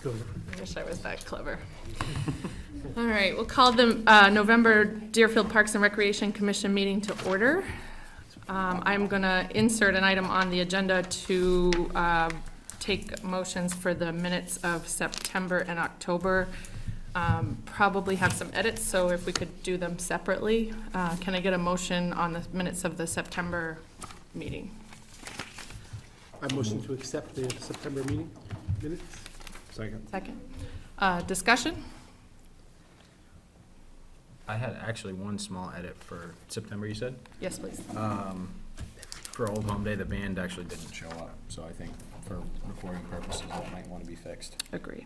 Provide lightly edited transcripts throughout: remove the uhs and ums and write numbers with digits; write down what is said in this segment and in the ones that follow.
I wish I was that clever. All right, we'll call the November Deerfield Parks and Recreation Commission meeting to order. I'm going to insert an item on the agenda to take motions for the minutes of September and October. Probably have some edits, so if we could do them separately. Can I get a motion on the minutes of the September meeting? I motion to accept the September meeting minutes. Second. Discussion? I had actually one small edit for September, you said? Yes, please. For Old Home Day, the band actually didn't show up, so I think for recording purposes, that might want to be fixed. Agree.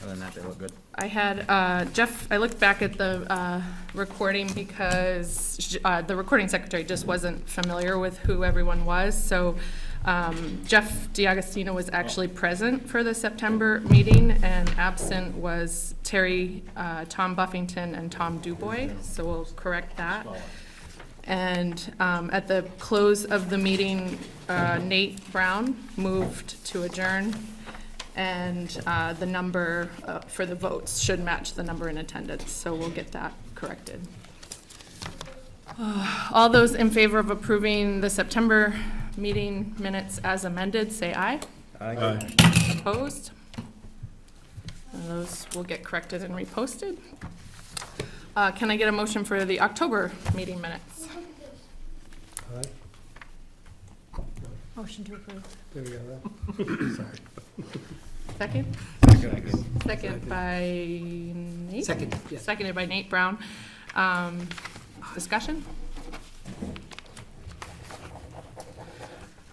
Other than that, they look good. I had, Jeff, I looked back at the recording because the recording secretary just wasn't familiar with who everyone was. So Jeff DiAgostino was actually present for the September meeting, and absent was Terry, Tom Buffington, and Tom Dubois. So we'll correct that. And at the close of the meeting, Nate Brown moved to adjourn. And the number for the votes should match the number in attendance, so we'll get that corrected. All those in favor of approving the September meeting minutes as amended, say aye. Aye. Opposed? And those will get corrected and reposted. Can I get a motion for the October meeting minutes? Aye. Motion to approve. There we go. Sorry. Second? Second by Nate? Second, yeah. Seconded by Nate Brown. Discussion?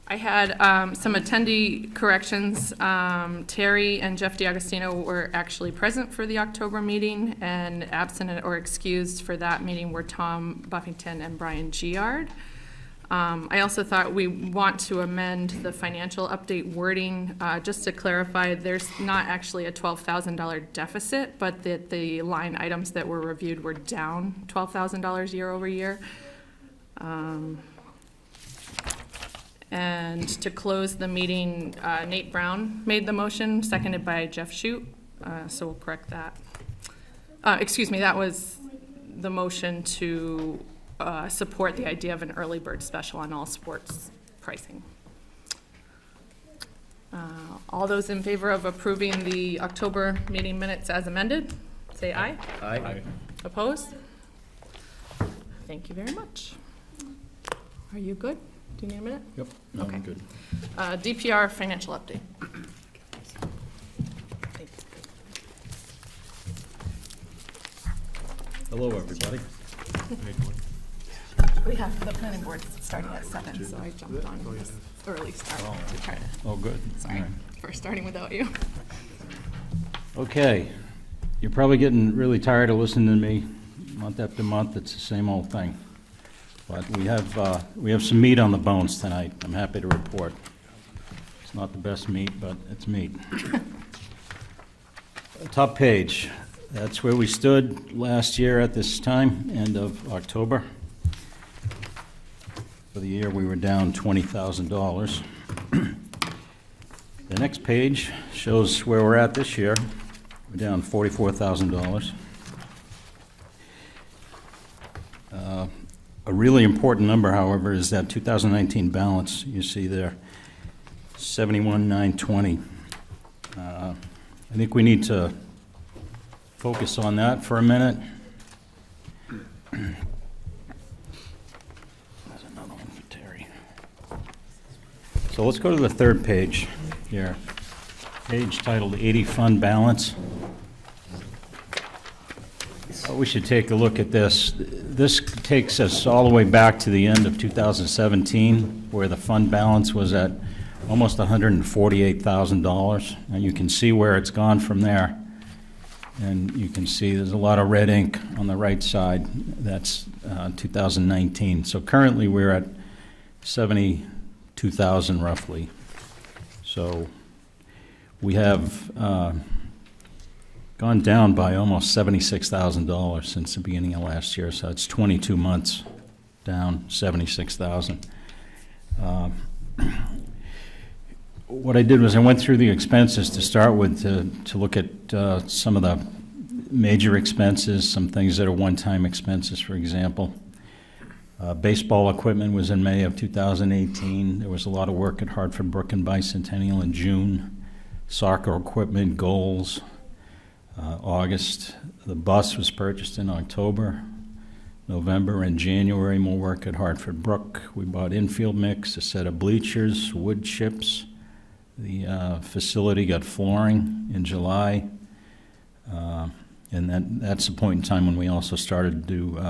I had some attendee corrections. Terry and Jeff DiAgostino were actually present for the October meeting, and absent or excused for that meeting were Tom Buffington and Brian Giard. I also thought we want to amend the financial update wording, just to clarify, there's not actually a $12,000 deficit, but that the line items that were reviewed were down $12,000 year over year. And to close the meeting, Nate Brown made the motion, seconded by Jeff Shute, so we'll correct that. Excuse me, that was the motion to support the idea of an early bird special on all sports pricing. All those in favor of approving the October meeting minutes as amended, say aye. Aye. Opposed? Thank you very much. Are you good? Do you need a minute? Yep. Okay. I'm good. DPR financial update. Hello, everybody. We have the planning board starting at 7, so I jumped on this early start to try to, Oh, good. sorry, All right. for starting without you. Okay, you're probably getting really tired of listening to me month after month. It's the same old thing. But we have some meat on the bones tonight. I'm happy to report. It's not the best meat, but it's meat. Top page, that's where we stood last year at this time, end of October. For the year, we were down $20,000. The next page shows where we're at this year. We're down $44,000. A really important number, however, is that 2019 balance you see there, 71,920. I think we need to focus on that for a minute. There's another one for Terry. So let's go to the third page here. Page titled 80 Fund Balance. We should take a look at this. This takes us all the way back to the end of 2017, where the fund balance was at almost $148,000. And you can see where it's gone from there. And you can see there's a lot of red ink on the right side. That's 2019. So currently we're at 72,000 roughly. So we have gone down by almost $76,000 since the beginning of last year. So it's 22 months down, $76,000. what I did was I went through the expenses to start with to look at some of the major expenses, some things that are one-time expenses, for example. Baseball equipment was in May of 2018. There was a lot of work at Hartford Brook and Bicentennial in June. Soccer equipment, goals, August. The bus was purchased in October. November and January, more work at Hartford Brook. We bought infield mix, a set of bleachers, wood chips. The facility got flooring in July. And that's the point in time when we also started to do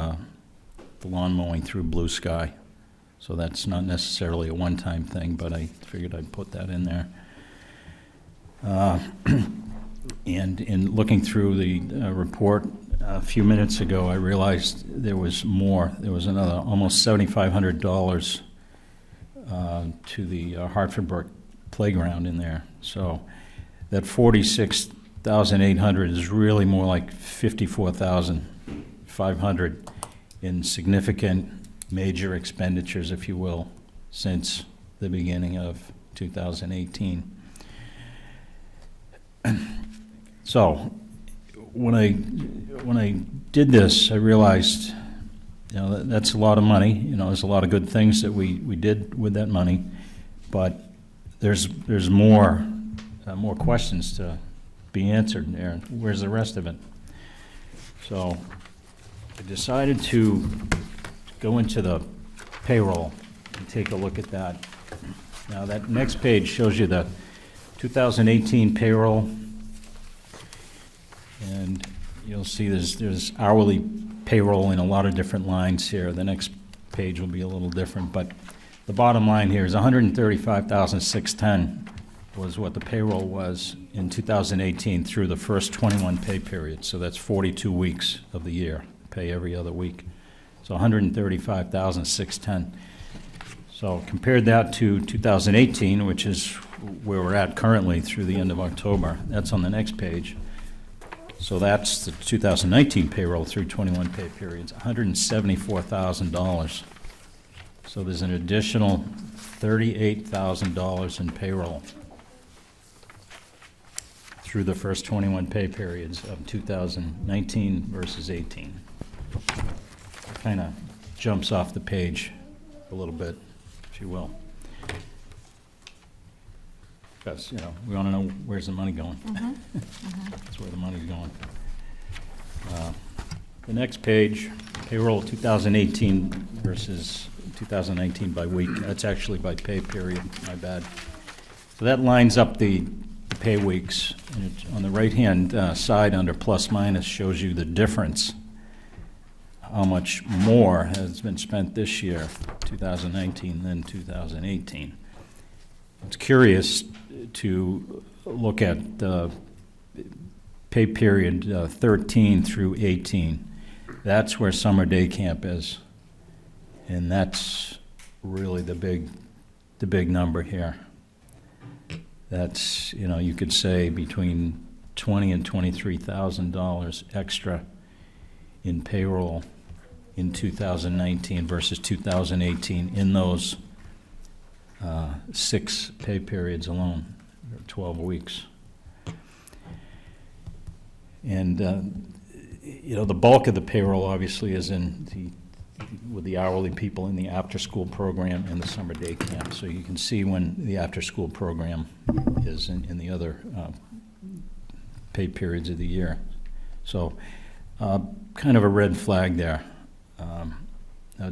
the lawn mowing through Blue Sky. So that's not necessarily a one-time thing, but I figured I'd put that in there. And in looking through the report a few minutes ago, I realized there was more. There was another almost $7,500 to the Hartford Brook playground in there. So that $46,800 is really more like $54,500 in significant major expenditures, if you will, since the beginning of 2018. So when I did this, I realized, that's a lot of money. There's a lot of good things that we did with that money, but there's more questions to be answered there. Where's the rest of it? So I decided to go into the payroll and take a look at that. Now that next page shows you the 2018 payroll, and you'll see there's hourly payroll in a lot of different lines here. The next page will be a little different, but the bottom line here is $135,610 was what the payroll was in 2018 through the first 21 pay periods. So that's 42 weeks of the year, pay every other week. So $135,610. So compared that to 2018, which is where we're at currently through the end of October. That's on the next page. So that's the 2019 payroll through 21 pay periods, $174,000. So there's an additional $38,000 in payroll through the first 21 pay periods of 2019 versus 18. Kind of jumps off the page a little bit, if you will. Because, we want to know where's the money going. That's where the money's going. The next page, payroll 2018 versus 2019 by week. That's actually by pay period, my bad. So that lines up the pay weeks. And on the right-hand side under plus minus shows you the difference, how much more has been spent this year, 2019, than 2018. It's curious to look at the pay period 13 through 18. That's where summer day camp is, and that's really the big number here. That's, you could say between $20,000 and $23,000 extra in payroll in 2019 versus 2018 in those 6 pay periods alone, or 12 weeks. And, the bulk of the payroll obviously is with the hourly people in the after-school program and the summer day camp. So you can see when the after-school program is in the other pay periods of the year. So kind of a red flag there.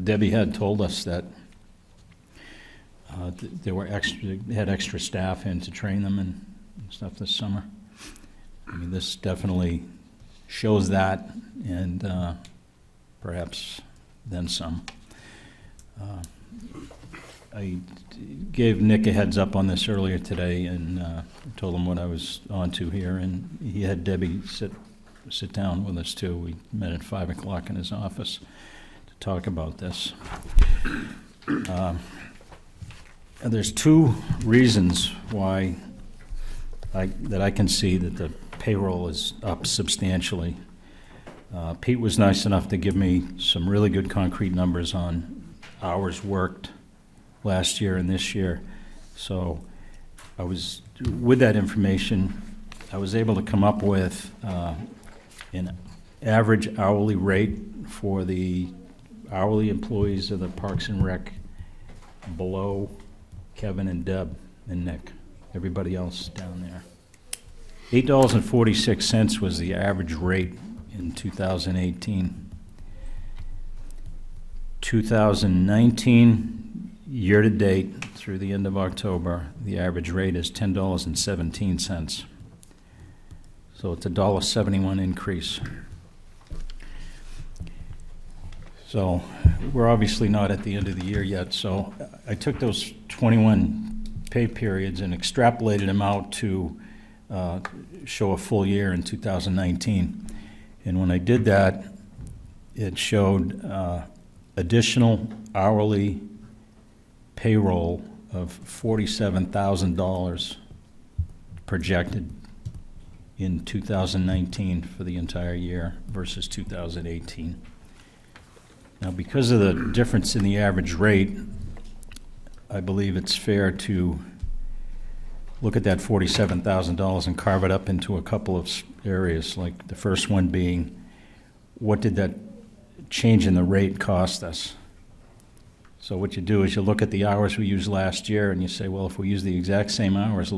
Debbie had told us that they had extra staff in to train them and stuff this summer. I mean, this definitely shows that, and perhaps then some. I gave Nick a heads up on this earlier today, and told him what I was on to here, and he had Debbie sit down with us too. We met at 5 o'clock in his office to talk about this. There's 2 reasons why that I can see that the payroll is up substantially. Pete was nice enough to give me some really good concrete numbers on hours worked last year and this year. So with that information, I was able to come up with an average hourly rate for the hourly employees of the Parks and Rec below Kevin and Deb and Nick, everybody else down there. $8.46 was the average rate in 2018. 2019, year-to-date, through the end of October, the average rate is $10.17. So it's a $1.71 increase. So we're obviously not at the end of the year yet, so I took those 21 pay periods and extrapolated them out to show a full year in 2019. And when I did that, it showed additional hourly payroll of $47,000 projected in 2019 for the entire year versus 2018. Now, because of the difference in the average rate, I believe it's fair to look at that $47,000 and carve it up into a couple of areas, like the first one being, what did that change in the rate cost us? So what you do is you look at the hours we used last year and you say, well, if we use the exact same hours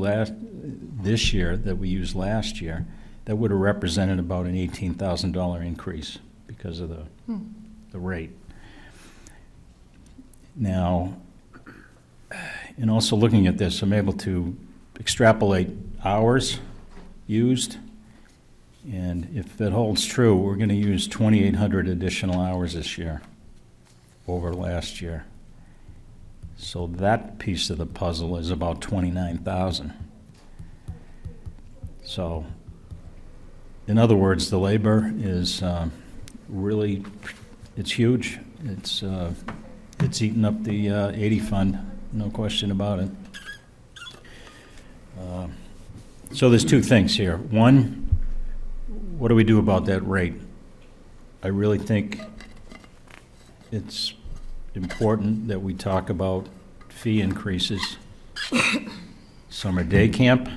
this year that we used last year, that would have represented about an $18,000 increase because of the rate. Now, in also looking at this, I'm able to extrapolate hours used, and if that holds true, we're going to use 2,800 additional hours this year over last year. So that piece of the puzzle is about 29,000. So, in other words, the labor is really, it's huge. It's eaten up the 80 fund, no question about it. So there's two things here. One, what do we do about that rate? I really think it's important that we talk about fee increases. Summer day camp.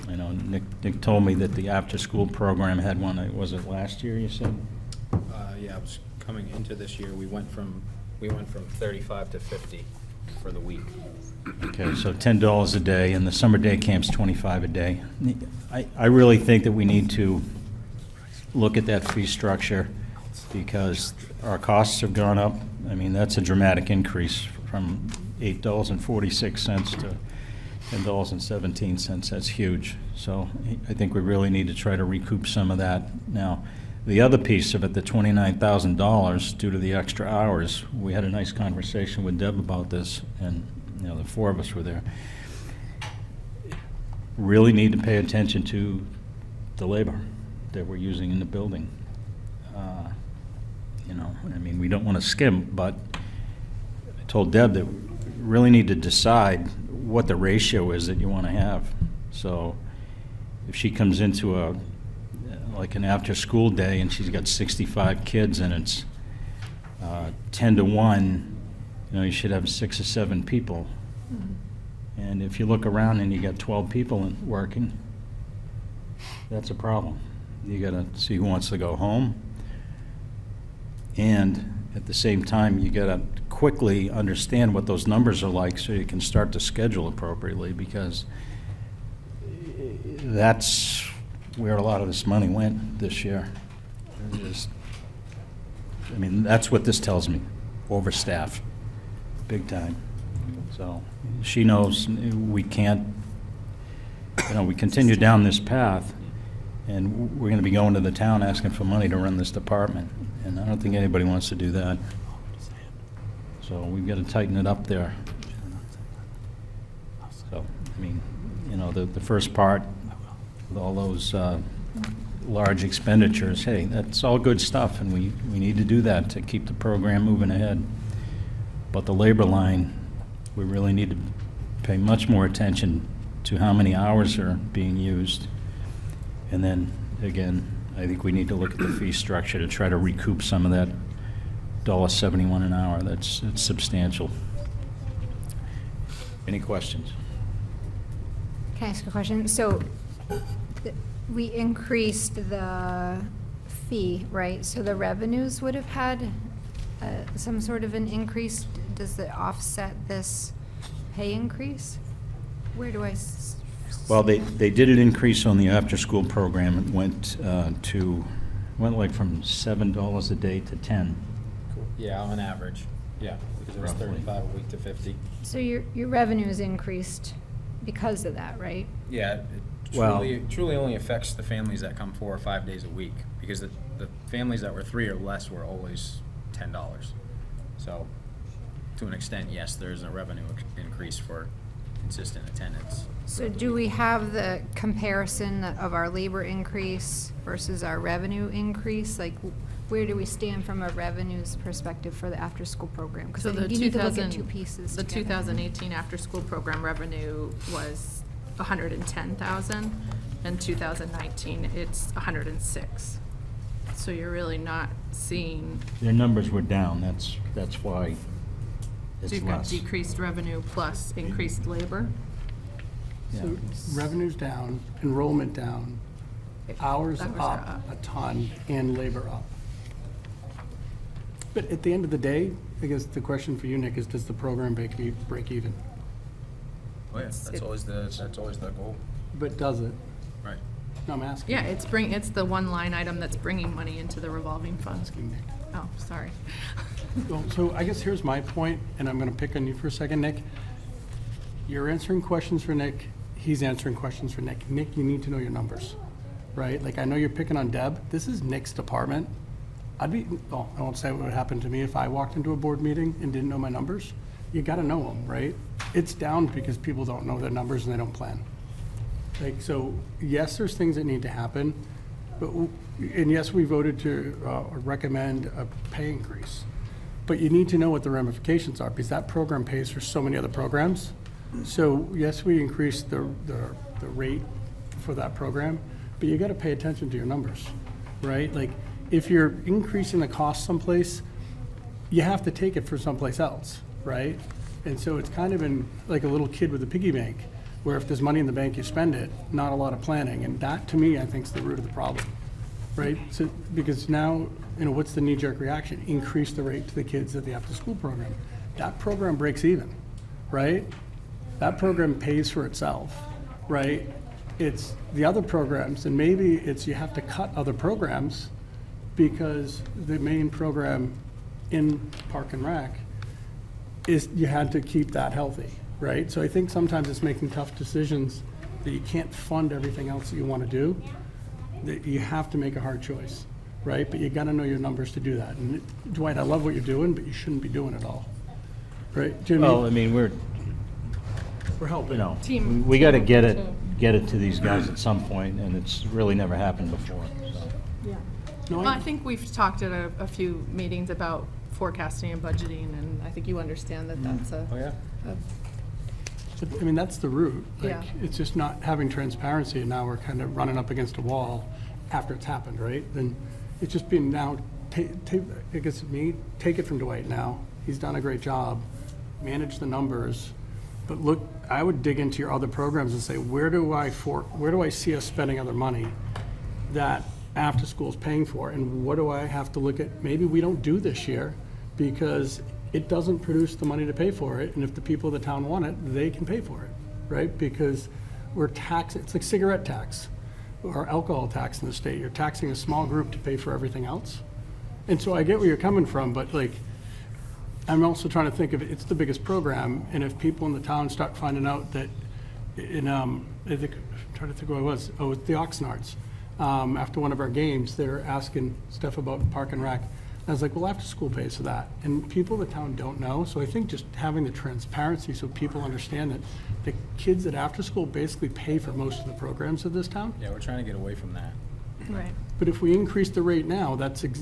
I know Nick told me that the after-school program had one, was it last year, you said? Yeah, it was coming into this year, we went from 35 to 50 for the week. Okay, so $10 a day, and the summer day camp's $25 a day. I really think that we need to look at that fee structure because our costs have gone up. I mean, that's a dramatic increase from $8.46 to $10.17. That's huge. So I think we really need to try to recoup some of that. Now, the other piece of it, the $29,000 due to the extra hours, we had a nice conversation with Deb about this, and the four of us were there. Really need to pay attention to the labor that we're using in the building. I mean, we don't want to skim, but I told Deb that we really need to decide what the ratio is that you want to have. So if she comes into like an after-school day and she's got 65 kids and it's 10 to 1, you should have 6 or 7 people. And if you look around and you got 12 people working, that's a problem. You got to see who wants to go home. And at the same time, you got to quickly understand what those numbers are like so you can start to schedule appropriately, because that's where a lot of this money went this year. That's what this tells me. Overstaff, big time. So she knows we can't, we continue down this path, and we're going to be going to the town asking for money to run this department. And I don't think anybody wants to do that. So we've got to tighten it up there. So, the first part, with all those large expenditures, hey, that's all good stuff, and we need to do that to keep the program moving ahead. But the labor line, we really need to pay much more attention to how many hours are being used. And then, again, I think we need to look at the fee structure to try to recoup some of that $1.71 an hour. That's substantial. Any questions? Can I ask a question? So we increased the fee, right? So the revenues would have had some sort of an increase. Does it offset this pay increase? Where do I? Well, they did an increase on the after-school program. It went like from $7 a day to 10. Yeah, on average, yeah, because it was Roughly. 35 a week to 50. So your revenues increased because of that, right? Yeah, it Well- truly only affects the families that come 4 or 5 days a week, because the families that were 3 or less were always $10. So, to an extent, yes, there's a revenue increase for consistent attendance. So do we have the comparison of our labor increase versus our revenue increase? Like, where do we stand from a revenues perspective for the after-school program? Because So I the think you need to look 2000 at two pieces The together. 2018 after-school program revenue was 110,000, and 2019, it's 106. So you're really not seeing, Their numbers were down, that's why so it's you've got less. decreased revenue plus increased labor. Yeah. So revenue's down, enrollment down, hours Hours are up up. a ton, and labor up. But at the end of the day, I guess the question for you, Nick, is does the program break even? Oh, yeah, that's it- always the goal. But does it? Right. No, I'm asking. Yeah, it's the one line item that's bringing money into the revolving fund. Asking Nick. Oh, sorry. Well, so I guess here's my point, and I'm gonna pick on you for a second, Nick. You're answering questions for Nick, he's answering questions for Nick. Nick, you need to know your numbers, right? Like, I know you're picking on Deb, this is Nick's department. I won't say what would happen to me if I walked into a board meeting and didn't know my numbers. You gotta know them, right? It's down because people don't know their numbers and they don't plan. Like, so, yes, there's things that need to happen, but, and yes, we voted to recommend a pay increase. But you need to know what the ramifications are, because that program pays for so many other programs. So, yes, we increased the rate for that program, but you gotta pay attention to your numbers, right? Like, if you're increasing the cost someplace, you have to take it for someplace else, right? And so it's kind of been like a little kid with a piggy bank, where if there's money in the bank, you spend it, not a lot of planning. And that, to me, I think is the root of the problem, right? So, because now, what's the knee-jerk reaction? Increase the rate to the kids at the after-school program. That program breaks even, right? That program pays for itself, right? It's the other programs, and maybe it's you have to cut other programs because the main program in Park and Rec is you had to keep that healthy, right? So I think sometimes it's making tough decisions that you can't fund everything else that you want to do, that you have to make a hard choice, right? But you got to know your numbers to do that. And Dwight, I love what you're doing, but you shouldn't be doing it all, right? Jimmy, Well, I mean, we're you helping. know, Team- we got to team get too. it to these guys at some point, and it's really never happened before, so. No, Well, I think we've talked at a few meetings about forecasting and budgeting, and I think you understand that that's Oh, yeah. I mean, that's the root. Like, Yeah. it's just not having transparency, and now we're kind of running up against a wall after it's happened, right? Then it's just been now, I guess me, take it from Dwight now. He's done a great job, manage the numbers, but look, I would dig into your other programs and say, where do I see us spending other money that after school is paying for? And what do I have to look at? Maybe we don't do this year because it doesn't produce the money to pay for it, and if the people of the town want it, they can pay for it, right? Because we're taxing, it's like cigarette tax or alcohol tax in the state. You're taxing a small group to pay for everything else. And so I get where you're coming from, but like, I'm also trying to think of, it's the biggest program, and if people in the town start finding out that I think, I'm trying to think who it was, it's the Oxnards. After one of our games, they were asking stuff about Park and Rec. I was like, well, after school pays for that. And people in the town don't know, so I think just having the transparency so people understand that the kids at after school basically pay for most of the programs of this town. Yeah, we're trying to get away from that. Right. But if we increase the rate now,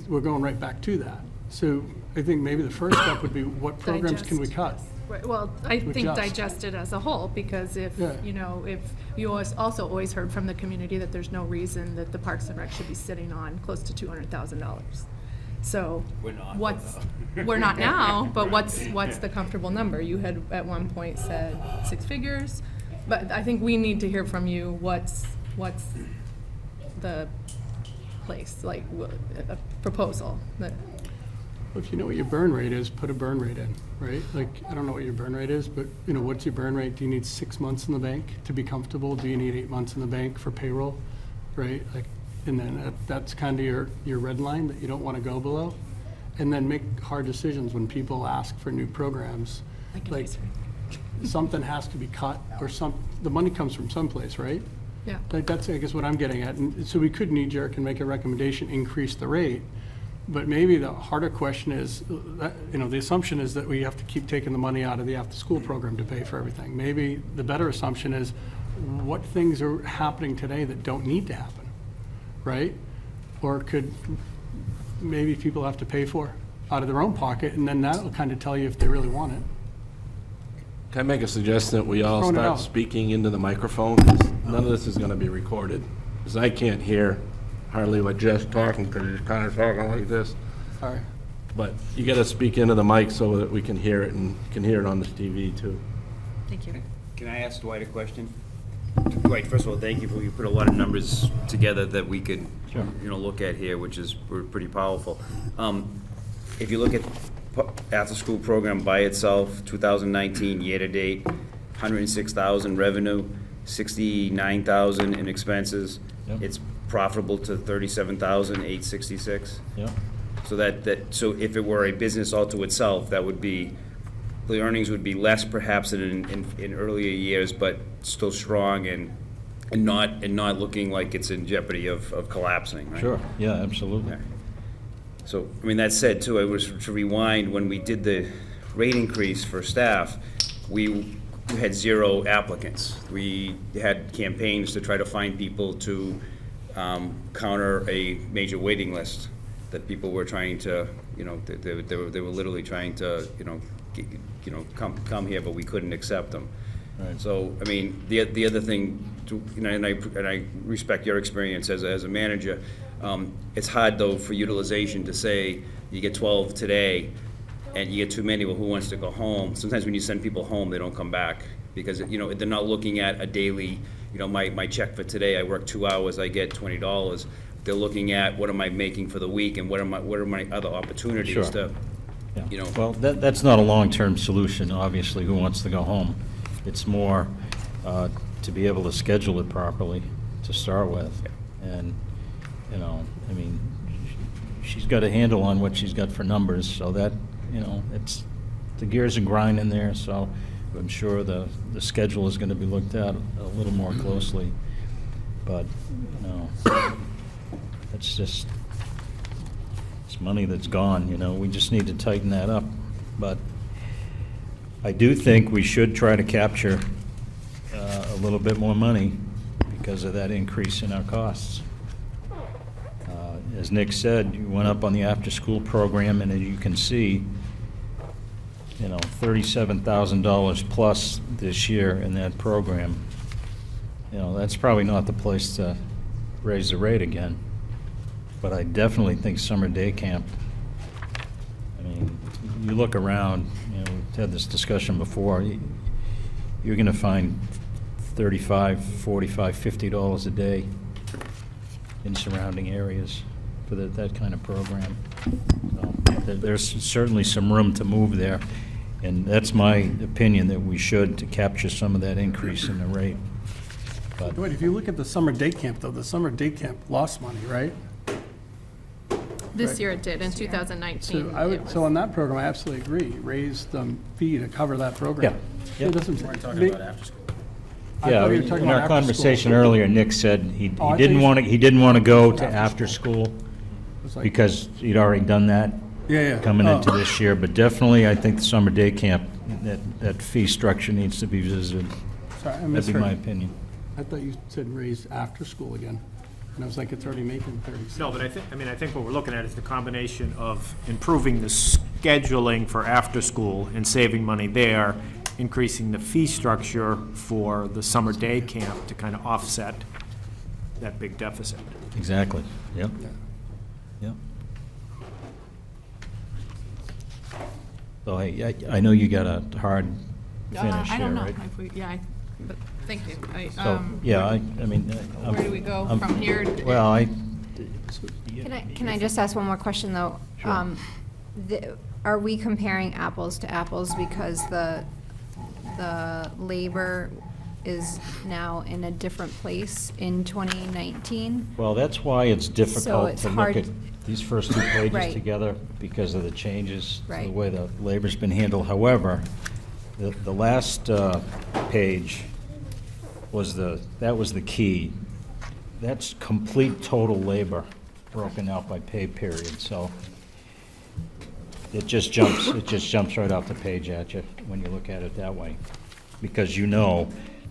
we're going right back to that. So I think maybe the first step would be what programs can we cut? Right, well, I think Adjust. digest it as a whole, because if, Yeah. if you also always heard from the community that there's no reason that the Parks and Rec should be sitting on close to $200,000. So We're not, what's, we're not now, but what's the comfortable number? You had at one point said 6 figures, but I think we need to hear from you, what's the place, like, a proposal that, If you know what your burn rate is, put a burn rate in, right? Like, I don't know what your burn rate is, but, you know, what's your burn rate? Do you need 6 months in the bank to be comfortable? Do you need 8 months in the bank for payroll, right? Like, and then that's kind of your red line that you don't want to go below. And then make hard decisions when people ask for new programs. Like, something has to be cut, or the money comes from someplace, right? yeah. Like, that's, I guess, what I'm getting at. And so we could knee-jerk and make a recommendation, increase the rate. But maybe the harder question is, you know, the assumption is that we have to keep taking the money out of the after-school program to pay for everything. Maybe the better assumption is, what things are happening today that don't need to happen, right? Or could, maybe people have to pay for out of their own pocket, and then that'll kind of tell you if they really want it. Can I make a suggestion that we all Throwing it start out. speaking into the microphone? 'Cause none of this is going to be recorded. Because I can't hear hardly what Jeff's talking, because he's kind of talking like this. Sorry. But you got to speak into the mic so that we can hear it, and can hear it on the TV too. Thank you. Can I ask Dwight a question? Dwight, first of all, thank you for, you put a lot of numbers together that we could, you know, look at here, which is pretty powerful. If you look at after-school program by itself, 2019 year-to-date, 106,000 revenue, 69,000 in expenses. Yep. It's profitable to 37,866. Yeah. So so if it were a business all to itself, that would be, the earnings would be less perhaps than in earlier years, but still strong and not looking like it's in jeopardy of collapsing, right? Sure, yeah, absolutely. Okay. So, I mean, that said, too, I was to rewind, when we did the rate increase for staff, we had 0 applicants. We had campaigns to try to find people to counter a major waiting list that people were trying to, you know, they were literally trying to, come here, but we couldn't accept them. Right. So, I mean, the other thing, and I respect your experience as a manager, it's hard, though, for utilization to say, you get 12 today, and you get too many, well, who wants to go home? Sometimes when you send people home, they don't come back, because, you know, they're not looking at a daily, you know, my check for today, I work 2 hours, I get $20. They're looking at, what am I making for the week, and what are my other opportunities Sure. to, Yeah. you know. Well, that's not a long-term solution, obviously, who wants to go home. It's more to be able to schedule it properly to start with. And, you know, I mean, she's got a handle on what she's got for numbers, so that, you know, it's, the gears are grinding there, so I'm sure the schedule is going to be looked at a little more closely. But, you know, it's just, it's money that's gone, you know, we just need to tighten that up. But I do think we should try to capture a little bit more money because of that increase in our costs. As Nick said, you went up on the after-school program, and as you can see, you know, $37,000 plus this year in that program. You know, that's probably not the place to raise the rate again. But I definitely think summer day camp, I mean, you look around, you know, we've had this discussion before, you're going to find $35, $45, $50 a day in surrounding areas for that kind of program. So there's certainly some room to move there, and that's my opinion, that we should, to capture some of that increase in the rate. But Wait, if you look at the summer day camp, though, the summer day camp lost money, right? This Right. year it did, in So 2019. I it would, was- so on that program, I absolutely agree, raise the fee to cover that program. Yeah. It doesn't. We're talking about after school. I yeah, thought you were talking in about our after conversation school. earlier, Nick said he Oh, I thought didn't you want to, said- he didn't want to go to After after school It's like- because he'd already done that Yeah. coming into Oh. this year, but definitely, I think the summer day camp, that fee structure needs to be visited. Sorry, I That'd be misheard. my opinion. I thought you said raise after school again. And I was like, it's already making 36. No, but I think what we're looking at is the combination of improving the scheduling for after-school and saving money there, increasing the fee structure for the summer day camp to kind of offset that big deficit. Exactly, yep. Yep. So I know you got a hard finish I here, don't know right? if we, but thank you. So, yeah, I mean. Where do we go from here? Well, Can I just ask one more question, though? Sure. Are we comparing apples to apples because the labor is now in a different place in 2019? Well, that's why it's difficult it's to look hard- at these first two pages Right. together because of the changes, to the Right. way the labor's been handled. However, the last page was that was the key. That's complete total labor broken out by pay period, so it just jumps right off the page at you when you look at it that way. Because you know,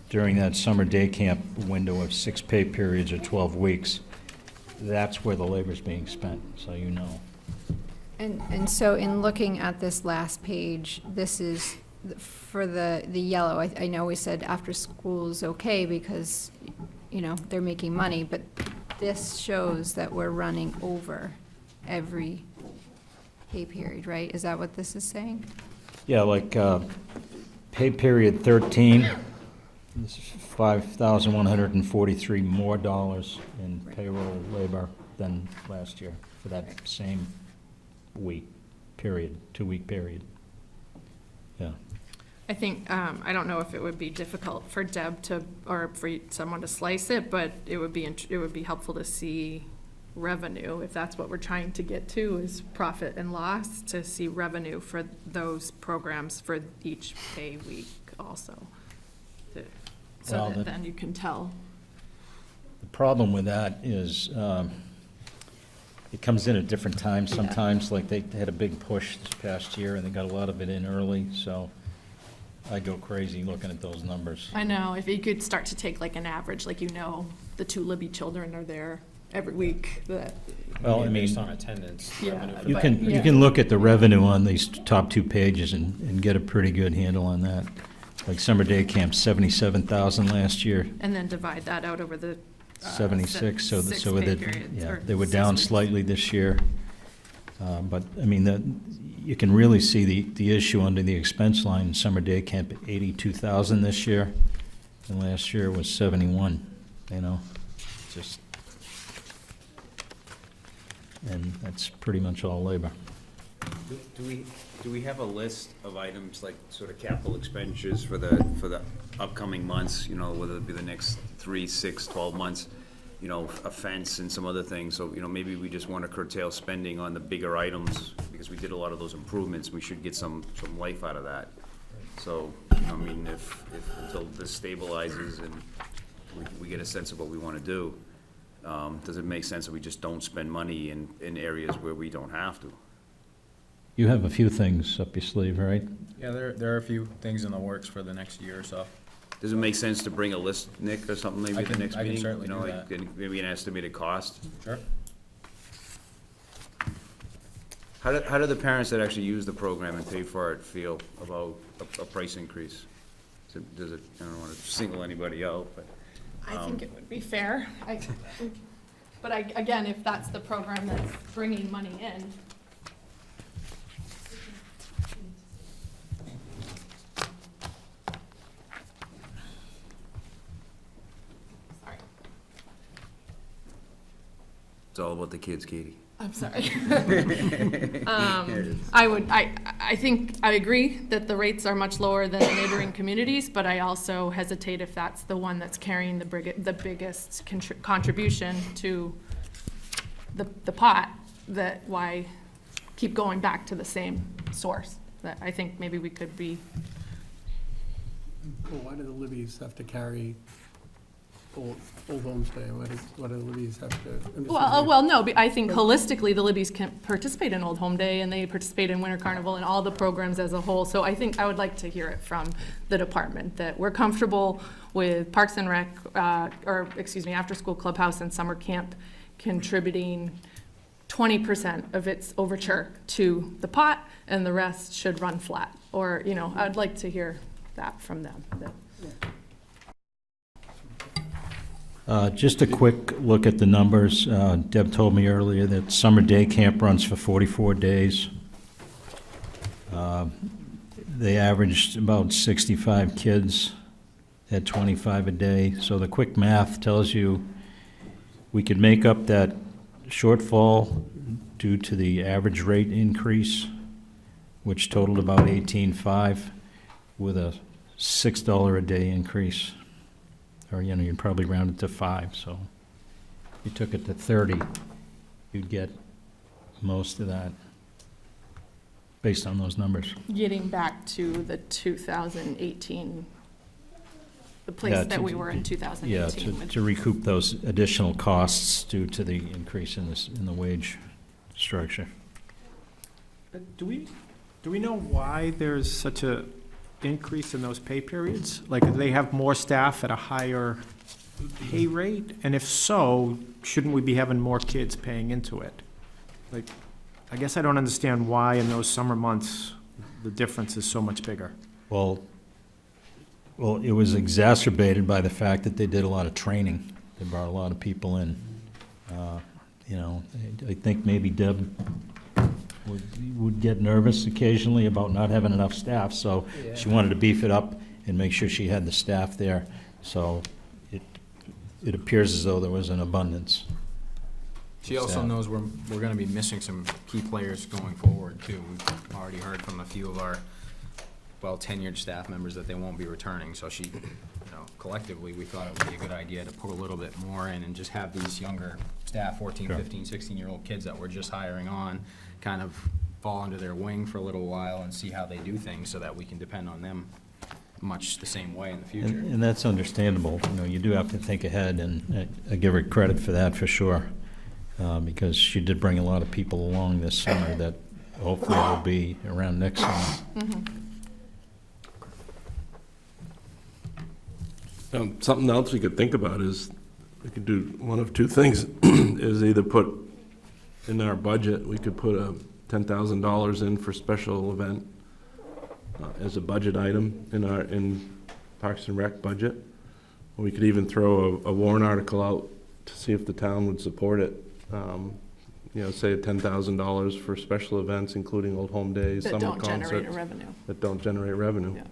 during that summer day camp window of 6 pay periods or 12 weeks, that's where the labor's being spent, so you know. And so in looking at this last page, this is, for the yellow, I know we said after school is okay because, you know, they're making money, but this shows that we're running over every pay period, right? Is that what this is saying? Yeah, like, pay period 13, this is $5,143 more dollars in payroll labor than last year for that same week, period, 2-week period. Yeah. I think, I don't know if it would be difficult for Deb to, or for someone to slice it, but it would be helpful to see revenue, if that's what we're trying to get to, is profit and loss, to see revenue for those programs for each pay week also. So Well, that then you can tell. The problem with that is, it comes in at different times sometimes, like they had a big push this past year, and they got a lot of it in early, so I go crazy looking at those numbers. I know, if you could start to take like an average, like, you know, the two Libby children are there every week, that, Well, I mean, Based on attendance, Yeah, revenue for you that. can, you can look at the revenue on these top 2 pages and get a pretty good handle on that. Like summer day camp, 77,000 last year, and then divide that out over the 76, so, six so with pay it, periods, yeah, or they were 6 down weeks. slightly this year. But, I mean, you can really see the issue under the expense line, summer day camp, 82,000 this year, and last year was 71, you know, just, and that's pretty much all labor. Do we have a list of items, like sort of capital expenditures for the upcoming months, you know, whether it be the next 3, 6, 12 months, you know, a fence and some other things, so, you know, maybe we just want to curtail spending on the bigger items, because we did a lot of those improvements, we should get some life out of that. So, you know, I mean, if until this stabilizes and we get a sense of what we want to do, does it make sense that we just don't spend money in areas where we don't have to? You have a few things up your sleeve, right? Yeah, there are a few things in the works for the next year or so. Does it make sense to bring a list, Nick, or something, maybe I at the can- next I can meeting? certainly You know, do like, that. maybe an estimated cost? Sure. How do the parents that actually use the program and pay for it feel about a price increase? Does it, I don't want to single anybody out, but. I think it would be fair. But again, if that's the program that's bringing money in. Sorry, It's all about the kids, Katie. I'm sorry. I think, I agree that the rates are much lower than the neighboring communities, but I also hesitate if that's the one that's carrying the biggest contribution to the pot, that why keep going back to the same source? That I think maybe we could be, Well, why do the Libbies have to carry Old Homestead? Why do the Libbies have to? I'm just well, no, but I think holistically, the Libbies can participate in Old Home Day, and they participate in Winter Carnival and all the programs as a whole. So I think I would like to hear it from the department, that we're comfortable with Parks and Rec, After School Clubhouse and Summer Camp contributing 20% of its overture to the pot, and the rest should run flat. Or, you know, I'd like to hear that from them. Just a quick look at the numbers. Deb told me earlier that summer day camp runs for 44 days. They averaged about 65 kids at 25 a day. So the quick math tells you we could make up that shortfall due to the average rate increase, which totaled about 18.5, with a $6 a day increase. Or, you'd probably round it to 5, so if you took it to 30, you'd get most of that based on those numbers. Getting back to the 2018, the place Yeah, that we were in Yeah, 2018. to recoup those additional costs due to the increase in the wage structure. Do we know why there's such a increase in those pay periods? Like, do they have more staff at a higher pay rate? And if so, shouldn't we be having more kids paying into it? Like, I guess I don't understand why in those summer months, the difference is so much bigger. Well, it was exacerbated by the fact that they did a lot of training. They brought a lot of people in. I think maybe Deb would get nervous occasionally about not having enough staff, so she wanted to beef it up and make sure she had the staff there. So it appears as though there was an abundance. She also Staff. knows we're gonna be missing some key players going forward too. We've already heard from a few of our tenured staff members that they won't be returning, so she, collectively, we thought it would be a good idea to put a little bit more in and just have these younger staff, 14, Sure. 15, 16-year-old kids that we're just hiring on, kind of fall under their wing for a little while and see how they do things so that we can depend on them much the same way in the future. And that's understandable. You do have to think ahead, and I give her credit for that, for sure, because she did bring a lot of people along this summer that hopefully will be around next summer. Something else we could think about is, we could do one of two things, is either put in our budget, we could put $10,000 in for special event as a budget item in Parks and Rec budget. Or we could even throw a warrant article out to see if the town would support it. Say $10,000 for special events, including Old Home Days, That summer don't concerts. generate a revenue. That don't generate revenue. Yeah.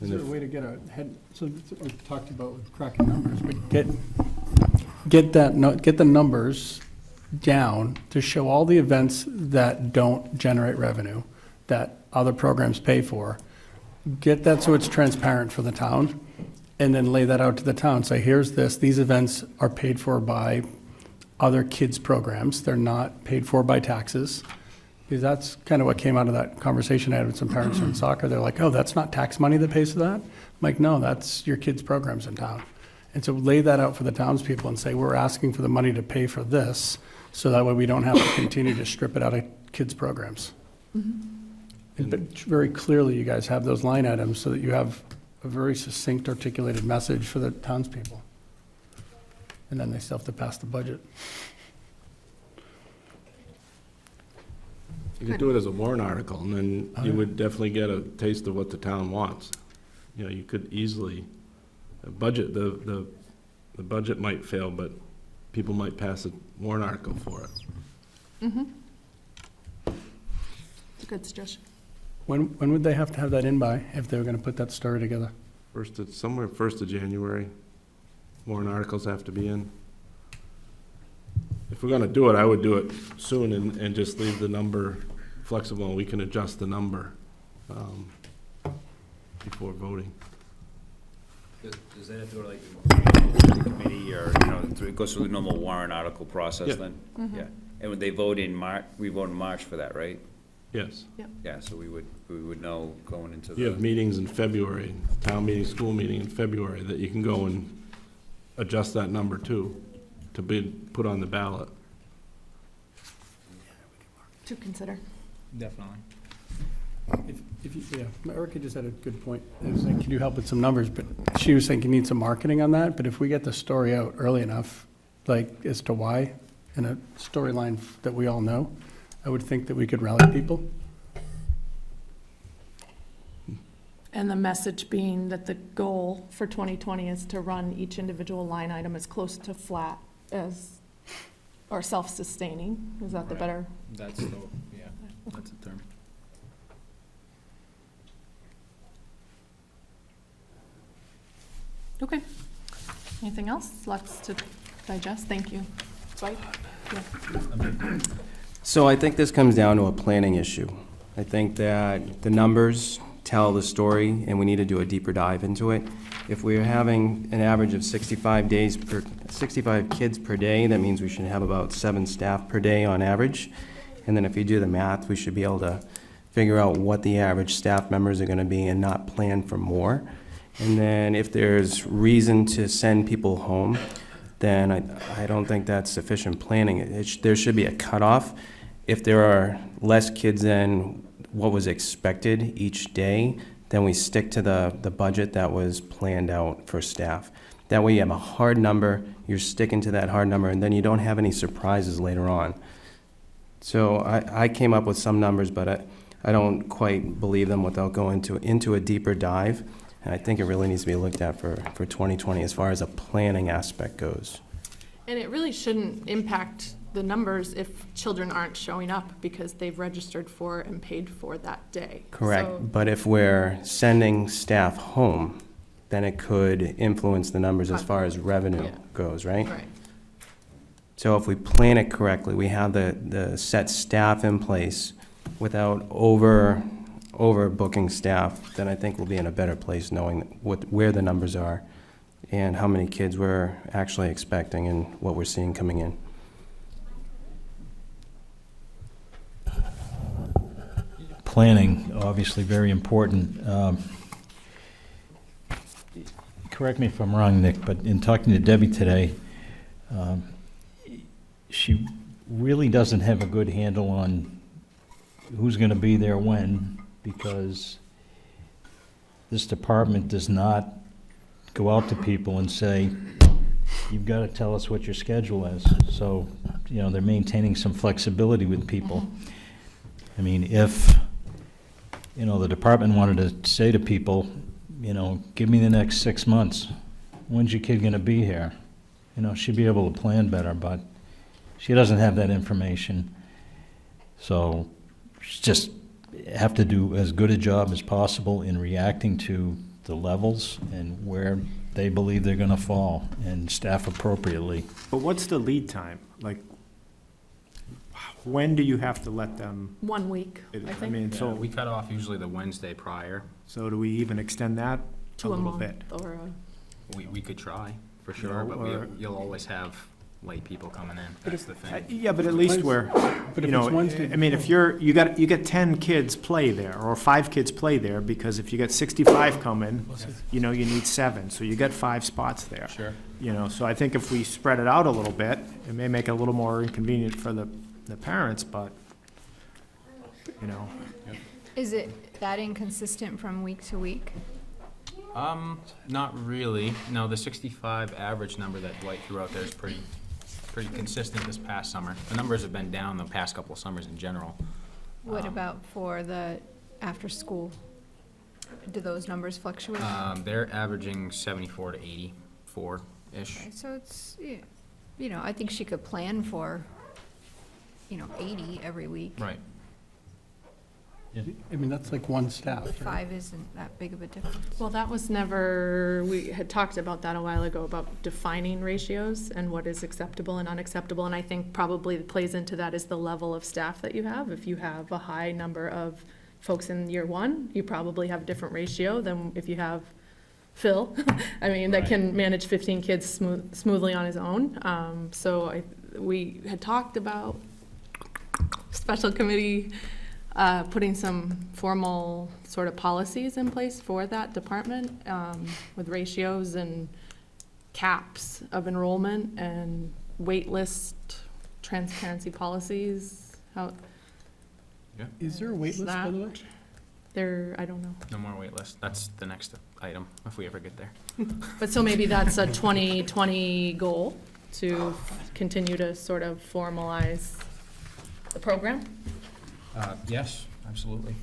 Is And there a if- way to get a head, so we talked about with cracking numbers, but get the numbers down to show all the events that don't generate revenue, that other programs pay for. Get that so it's transparent for the town, and then lay that out to the town. Say, here's this, these events are paid for by other kids' programs. They're not paid for by taxes. Because that's kind of what came out of that conversation I had with some parents in soccer. They're like, oh, that's not tax money that pays for that? I'm like, no, that's your kids' programs in town. And so lay that out for the townspeople and say, we're asking for the money to pay for this, so that way we don't have to continue to strip it out of kids' programs. But very clearly, you guys have those line items so that you have a very succinct, articulated message for the townspeople. And then they still have to pass the budget. You could do it as a warrant article, and then you would definitely get a taste of what the town wants. You could easily, the budget might fail, but people might pass a warrant article for it. It's a good suggestion. When would they have to have that in by, if they were gonna put that story together? Somewhere 1st of January, warrant articles have to be in. If we're gonna do it, I would do it soon and just leave the number flexible, and we can adjust the number before voting. Does that have to go to like the committee or, it goes through the normal warrant article process Yeah. then? Yeah. And when they vote in March, we vote in March for that, right? Yes. Yeah, so we would know going into You have the, meetings in February, town meeting, school meeting in February, that you can go and adjust that number to be put on the ballot. To consider. Definitely. Erica just had a good point. It was like, can you help with some numbers? But she was saying you need some marketing on that, but if we get the story out early enough, like as to why, in a storyline that we all know, I would think that we could rally people. And the message being that the goal for 2020 is to run each individual line item as close to flat as, or self-sustaining. Is that the Right. better? That's the term. Okay. Anything else? Lots to digest. Thank you. Dwight? Yeah. So I think this comes down to a planning issue. I think that the numbers tell the story, and we need to do a deeper dive into it. If we're having an average of 65 kids per day, that means we should have about 7 staff per day on average. And then if you do the math, we should be able to figure out what the average staff members are gonna be and not plan for more. And then if there's reason to send people home, then I don't think that's sufficient planning. There should be a cutoff. If there are less kids than what was expected each day, then we stick to the budget that was planned out for staff. That way you have a hard number, you're sticking to that hard number, and then you don't have any surprises later on. So I came up with some numbers, but I don't quite believe them without going into a deeper dive. And I think it really needs to be looked at for 2020 as far as a planning aspect goes. And it really shouldn't impact the numbers if children aren't showing up because they've registered for and paid for that day. Correct, So- but if we're sending staff home, then it could influence the numbers as far as revenue Yeah. goes, right? Right. So if we plan it correctly, we have the set staff in place without overbooking staff, then I think we'll be in a better place knowing where the numbers are and how many kids we're actually expecting and what we're seeing coming in. Planning, obviously very important. Correct me if I'm wrong, Nick, but in talking to Debbie today, she really doesn't have a good handle on who's going to be there when, because this department does not go out to people and say, you've got to tell us what your schedule is. So, they're maintaining some flexibility with people. I mean, if, the department wanted to say to people, give me the next 6 months, when's your kid going to be here? She'd be able to plan better, but she doesn't have that information. So she just have to do as good a job as possible in reacting to the levels and where they believe they're going to fall and staff appropriately. But what's the lead time? Like, when do you have to let them? 1 week, I I think, mean, So so, we cut off usually the Wednesday prior. so do we even extend that a to a little month bit? or We could try, for sure, but or- you'll always have late people coming in. That's the thing. Yeah, but at least we're, But you if know, it's Wednesday. I mean, if you get 10 kids play there, or 5 kids play there, because if you get 65 coming, you need 7, so you get 5 spots there. Sure. So I think if we spread it out a little bit, it may make it a little more inconvenient for the parents, but, Is it that inconsistent from week to week? Not really. No, the 65 average number that Dwight threw out there is pretty consistent this past summer. The numbers have been down the past couple of summers in general. What about for the after-school? Do those numbers fluctuate? They're averaging 74 to 84-ish. Okay, so it's, I think she could plan for, 80 every week. Right. I mean, that's like one staff. right? 5 isn't that big of a difference. Well, that was never, we had talked about that a while ago, about defining ratios and what is acceptable and unacceptable. And I think probably that plays into that is the level of staff that you have. If you have a high number of folks in year 1, you probably have a different ratio than if you have Phil, that can manage 15 kids smoothly on his own. So we had talked about special committee putting some formal sort of policies in place for that department with ratios and caps of enrollment and wait list transparency policies. How Is there a wait list, by the way? they're, I don't know. No more wait list. That's the next item, if we ever get there. But so maybe that's a 2020 goal to continue to sort of formalize the program? Yes, absolutely.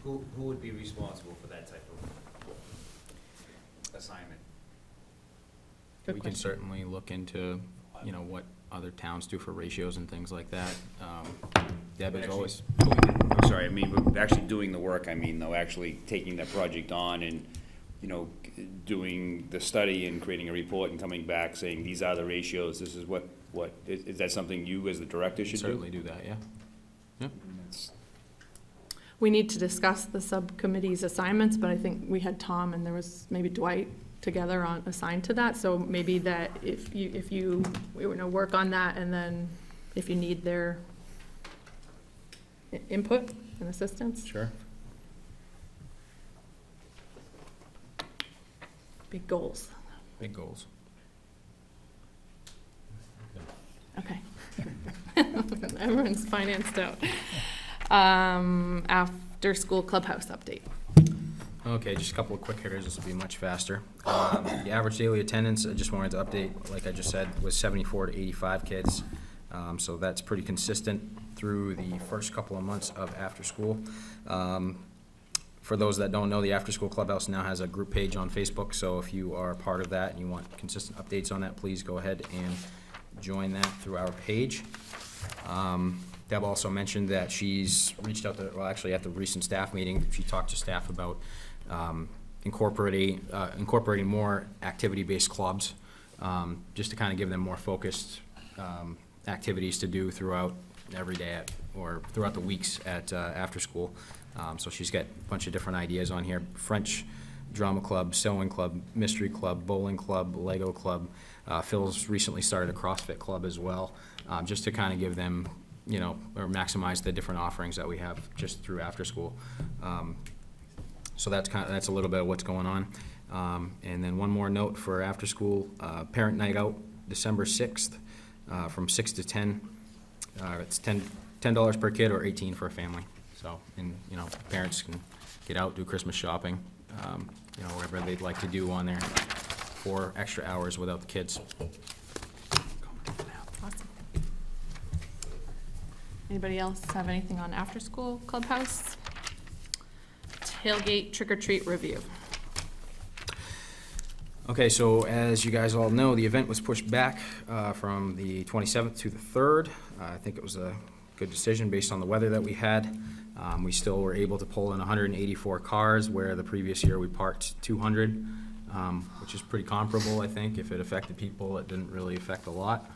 Who would be responsible for that type of assignment? Good We can question. certainly look into, what other towns do for ratios and things like that. Deb is always, sorry, I mean, but actually doing the work, I mean, though, actually taking that project on and, you know, doing the study and creating a report and coming back saying, these are the ratios, this is what, is that something you as the director should do? Certainly do that, yeah. We need to discuss the subcommittee's assignments, but I think we had Tom and there was maybe Dwight together on, assigned to that, so maybe that if you, work on that, and then if you need their input and assistance. Sure. Big goals. Big goals. Okay. Everyone's financed out. After school clubhouse update. Okay, just a couple of quick hitters, this will be much faster. The average daily attendance, I just wanted to update, like I just said, was 74 to 85 kids. So that's pretty consistent through the first couple of months of after school. For those that don't know, the After School Clubhouse now has a group page on Facebook, so if you are a part of that and you want consistent updates on that, please go ahead and join that through our page. Deb also mentioned that she's reached out to, well, actually at the recent staff meeting, she talked to staff about incorporating more activity-based clubs, just to kind of give them more focused activities to do throughout every day or throughout the weeks at after school. So she's got a bunch of different ideas on here: French drama club, sewing club, mystery club, bowling club, Lego club. Phil's recently started a CrossFit club as well, just to kind of give them, or maximize the different offerings that we have just through after school. So that's a little bit of what's going on. And then one more note for after school, parent night out, December 6th, from 6 to 10. It's $10 per kid or $18 for a family. So, and, parents can get out, do Christmas shopping, whatever they'd like to do on there for extra hours without the kids. Awesome. Anybody else have anything on after-school clubhouse? Tailgate trick-or-treat review. Okay, so as you guys all know, the event was pushed back from the 27th to the 3rd. I think it was a good decision based on the weather that we had. We still were able to pull in 184 cars, where the previous year we parked 200, which is pretty comparable, I think. If it affected people, it didn't really affect a lot.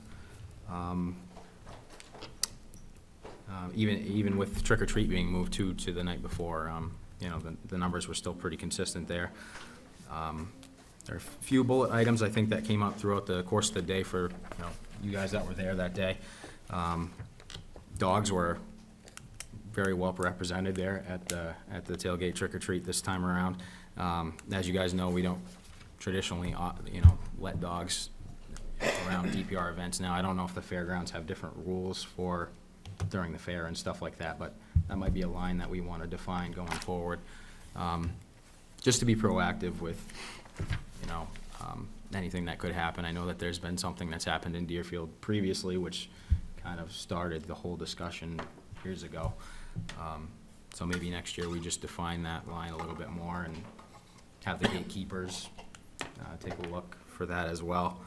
Even with trick-or-treat being moved to the night before, the numbers were still pretty consistent there. There are a few bullet items, I think, that came up throughout the course of the day for, you guys that were there that day. Dogs were very well represented there at the tailgate trick-or-treat this time around. As you guys know, we don't traditionally, let dogs around DPR events. Now, I don't know if the fairgrounds have different rules for during the fair and stuff like that, but that might be a line that we want to define going forward. Just to be proactive with, anything that could happen. I know that there's been something that's happened in Deerfield previously, which kind of started the whole discussion years ago. So maybe next year we just define that line a little bit more and have the gatekeepers take a look for that as well.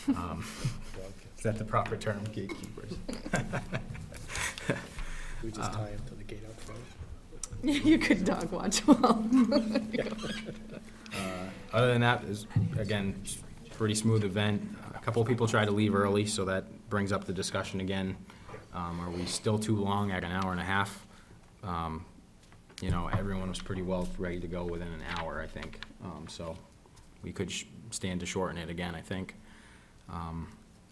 Is that the proper term, gatekeepers? We just tie him to the gate out front. You could dog watch well. Other than that, is again, pretty smooth event. A couple of people tried to leave early, so that brings up the discussion again. Are we still too long at an hour and a half? Everyone was pretty well ready to go within an hour, I think. So we could stand to shorten it again, I think.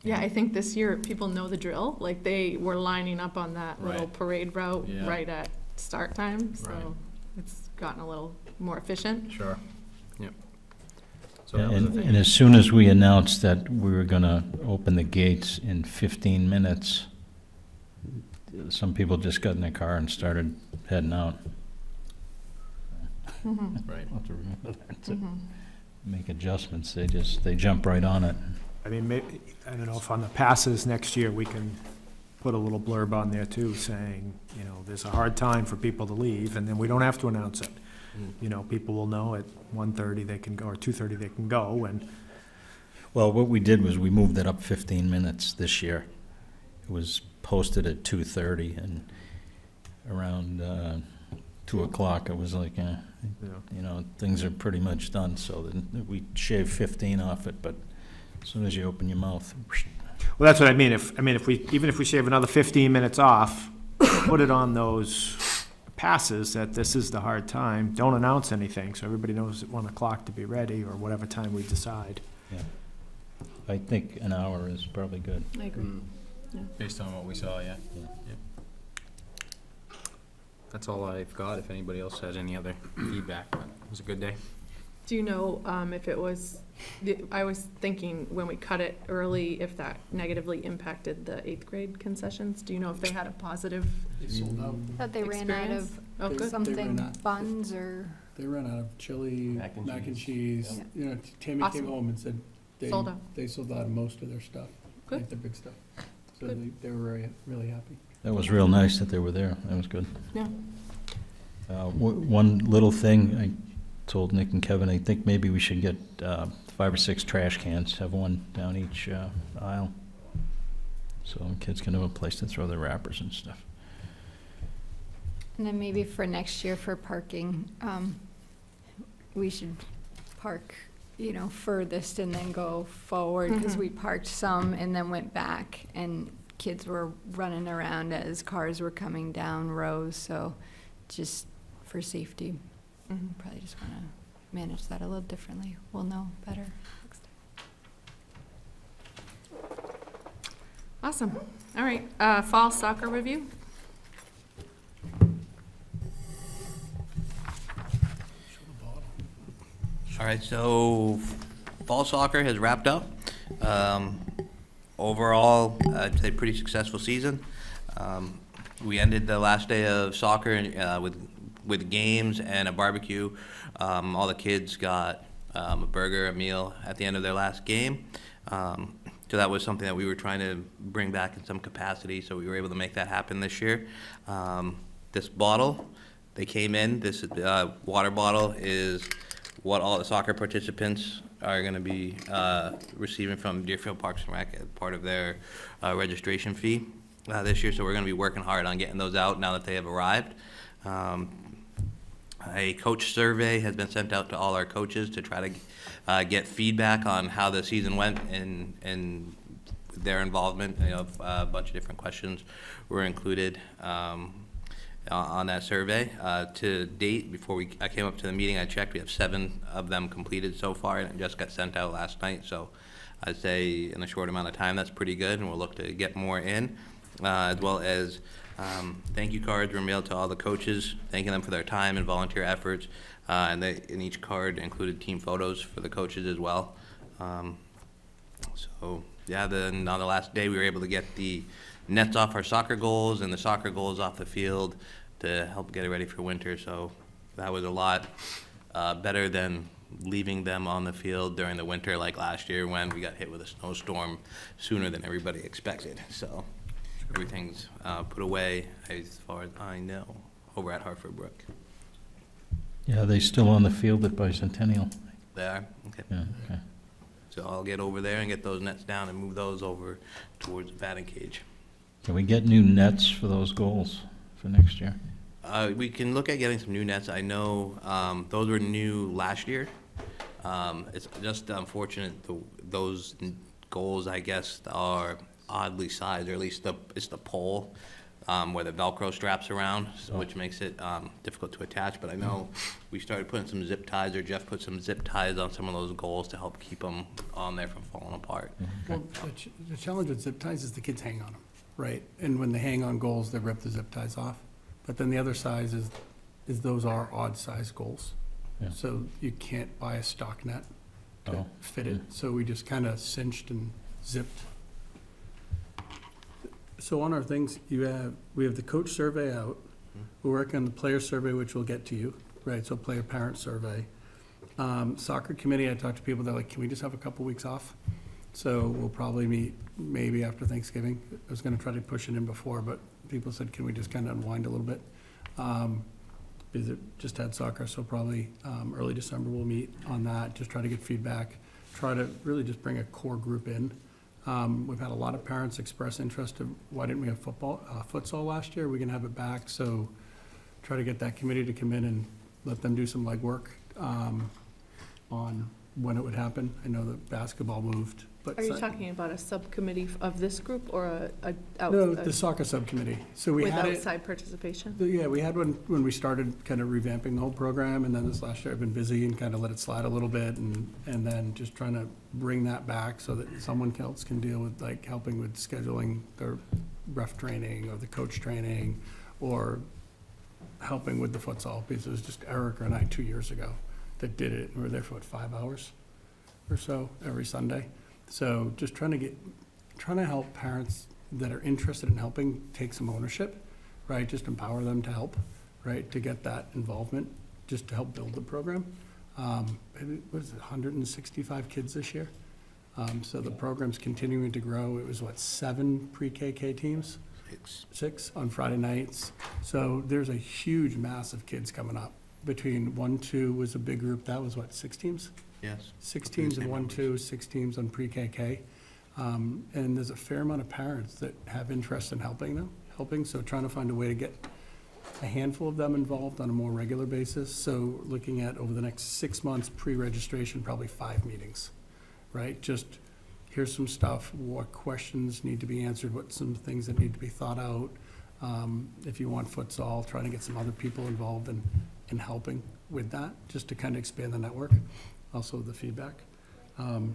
Yeah, I think this year people know the drill. Like, they were lining up on that little Right. parade route Yeah. right at start time, so Right. it's gotten a little more efficient. Sure. Yep. So that was the And thing. as soon as we announced that we were going to open the gates in 15 minutes, some people just got in their car and started heading out. Right. I'll have to remember that to make adjustments. They jump right on it. I mean, maybe, I don't know if on the passes next year, we can put a little blurb on there too, saying, there's a hard time for people to leave, and then we don't have to announce it. People will know at 1:30 they can go, or 2:30 they can go, and Well, what we did was we moved it up 15 minutes this year. It was posted at 2:30, and around 2 o'clock, it was like, you know, things are pretty much done, so then we shave 15 off it, but as soon as you open your mouth, Well, that's what I mean. If we, even if we shave another 15 minutes off, put it on those passes that this is the hard time. Don't announce anything, so everybody knows at 1 o'clock to be ready, or whatever time we decide. yeah. I think an hour is probably good. I agree. Based on what we saw, yeah. Yeah. Yep. That's all I've got. If anybody else has any other feedback, but it was a good day. Do you know if it was, I was thinking when we cut it early, if that negatively impacted the 8th grade concessions? Do you know if they had a positive? They sold out. Thought they ran out Experience? Oh, They- good. something, ran out. buns or, They ran out of chili, Mac and mac and cheese. cheese. Yeah. You know, Tammy Awesome. came home and said they Sold out. sold out of most of their stuff, Good. like the big stuff. So Good. they were really happy. That was real nice that they were there. That was good. Yeah. One little thing, I told Nick and Kevin, I think maybe we should get 5 or 6 trash cans, have one down each aisle, so kids can have a place to throw their wrappers and stuff. and then maybe for next year for parking, we should park, you know, furthest and then go forward, because Mhm. we parked some and then went back, and kids were running around as cars were coming down rows, so just for safety, Mhm. probably just want to manage that a little differently. We'll know better next time. Awesome. All right, fall soccer review? All right, so fall soccer has wrapped up. Overall, I'd say pretty successful season. We ended the last day of soccer with games and a barbecue. All the kids got a burger, a meal at the end of their last game. So that was something that we were trying to bring back in some capacity, so we were able to make that happen this year. This bottle, they came in, this water bottle is what all the soccer participants are going to be receiving from Deerfield Parks and Rec as part of their registration fee this year. So we're going to be working hard on getting those out now that they have arrived. A coach survey has been sent out to all our coaches to try to get feedback on how the season went and their involvement. You know, a bunch of different questions were included on that survey. To date, before I came up to the meeting, I checked, we have 7 of them completed so far, and it just got sent out last night. So I'd say in a short amount of time, that's pretty good, and we'll look to get more in, as well as thank you cards were mailed to all the coaches, thanking them for their time and volunteer efforts. And each card included team photos for the coaches as well. So yeah, then on the last day, we were able to get the nets off our soccer goals and the soccer goals off the field to help get it ready for winter. So that was a lot better than leaving them on the field during the winter like last year when we got hit with a snowstorm sooner than everybody expected. So everything's put away, as far as I know, over at Hartford Brook. Yeah, they still on the field at Bicentennial? They are? Okay. Yeah, okay. So I'll get over there and get those nets down and move those over towards the batting cage. Can we get new nets for those goals for next year? We can look at getting some new nets. I know those were new last year. It's just unfortunate those goals, I guess, are oddly sized, or at least it's the pole where the Velcro straps around, so, which makes it difficult to attach. But I know we started putting some zip ties, or Jeff put some zip ties on some of those goals to help keep them on there from falling apart. Well, the challenge with zip ties is the kids hang on them, right? And when they hang on goals, they rip the zip ties off. But then the other size is those are odd size goals. Yeah. So you can't buy a stock net to Oh, fit it. So we just kind of cinched and zipped. So on our things, we have the coach survey out. We're working on the player survey, which we'll get to you, right? So player parent survey. Soccer committee, I talked to people, they're like, can we just have a couple weeks off? So we'll probably meet maybe after Thanksgiving. I was gonna try to push it in before, but people said, can we just kind of unwind a little bit? Because it just had soccer, so probably early December we'll meet on that, just try to get feedback. Try to really just bring a core group in We've had a lot of parents express interest in why didn't we have futsal last year? We can have it back, so try to get that committee to come in and let them do some legwork on when it would happen. I know that basketball moved, but. Are you talking about a subcommittee of this group or No, the soccer subcommittee. So we with had it. outside participation? Yeah, we had one when we started kind of revamping the whole program, and then this last year I've been busy and kind of let it slide a little bit, and then just trying to bring that back so that someone else can deal with, like, helping with scheduling their ref training or the coach training, or helping with the futsal, because it was just Erica and I 2 years ago that did it, and we were there for, what, 5 hours or so every Sunday. So just trying to help parents that are interested in helping take some ownership, right? Just empower them to help, right? To get that involvement, just to help build the program. It was 165 kids this year. So the program's continuing to grow. It was, what, 7 pre-KK teams? 6 on Friday nights. So there's a huge mass of kids coming up. Between 1-2 was a big group. That was, what, 6 teams? Yes. 6 teams in 1-2, 6 teams on pre-KK. And there's a fair amount of parents that have interest in helping, so trying to find a way to get a handful of them involved on a more regular basis. So looking at, over the next 6 months, pre-registration, probably 5 meetings, right? Just, here's some stuff, what questions need to be answered, what some things that need to be thought out. If you want futsal, trying to get some other people involved in helping with that, just to kind of expand the network, also the feedback. And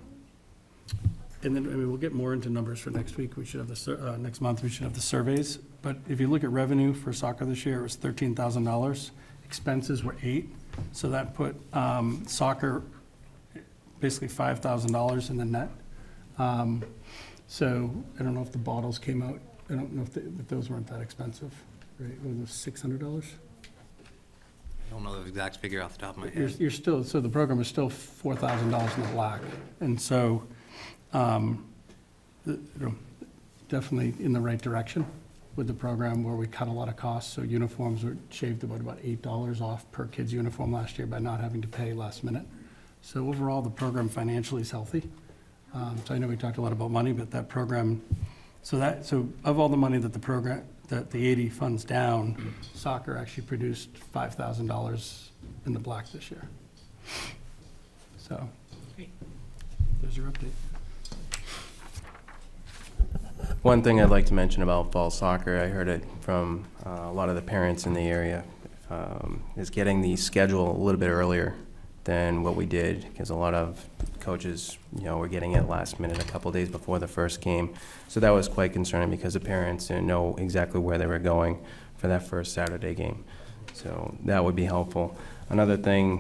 then, I mean, we'll get more into numbers for next week. We should have next month, we should have the surveys. But if you look at revenue for soccer this year, it was $13,000. Expenses were $8,000. So that put soccer basically $5,000 in the net. So I don't know if the bottles came out. I don't know if those weren't that expensive, right? Was it $600? I don't know the exact figure off the top of my head. You're still, so the program is still $4,000 in the black. And so, definitely in the right direction with the program, where we cut a lot of costs. So uniforms were shaved about $8 off per kid's uniform last year by not having to pay last minute. So overall, the program financially is healthy. So I know we talked a lot about money, but that program, so of all the money that the program, that the 80 funds down, soccer actually produced $5,000 in the black this year. So, Great. there's your update. One thing I'd like to mention about fall soccer, I heard it from a lot of the parents in the area, is getting the schedule a little bit earlier than what we did, because a lot of coaches, were getting it last minute, a couple days before the first game. So that was quite concerning, because the parents didn't know exactly where they were going for that first Saturday game. So that would be helpful. Another thing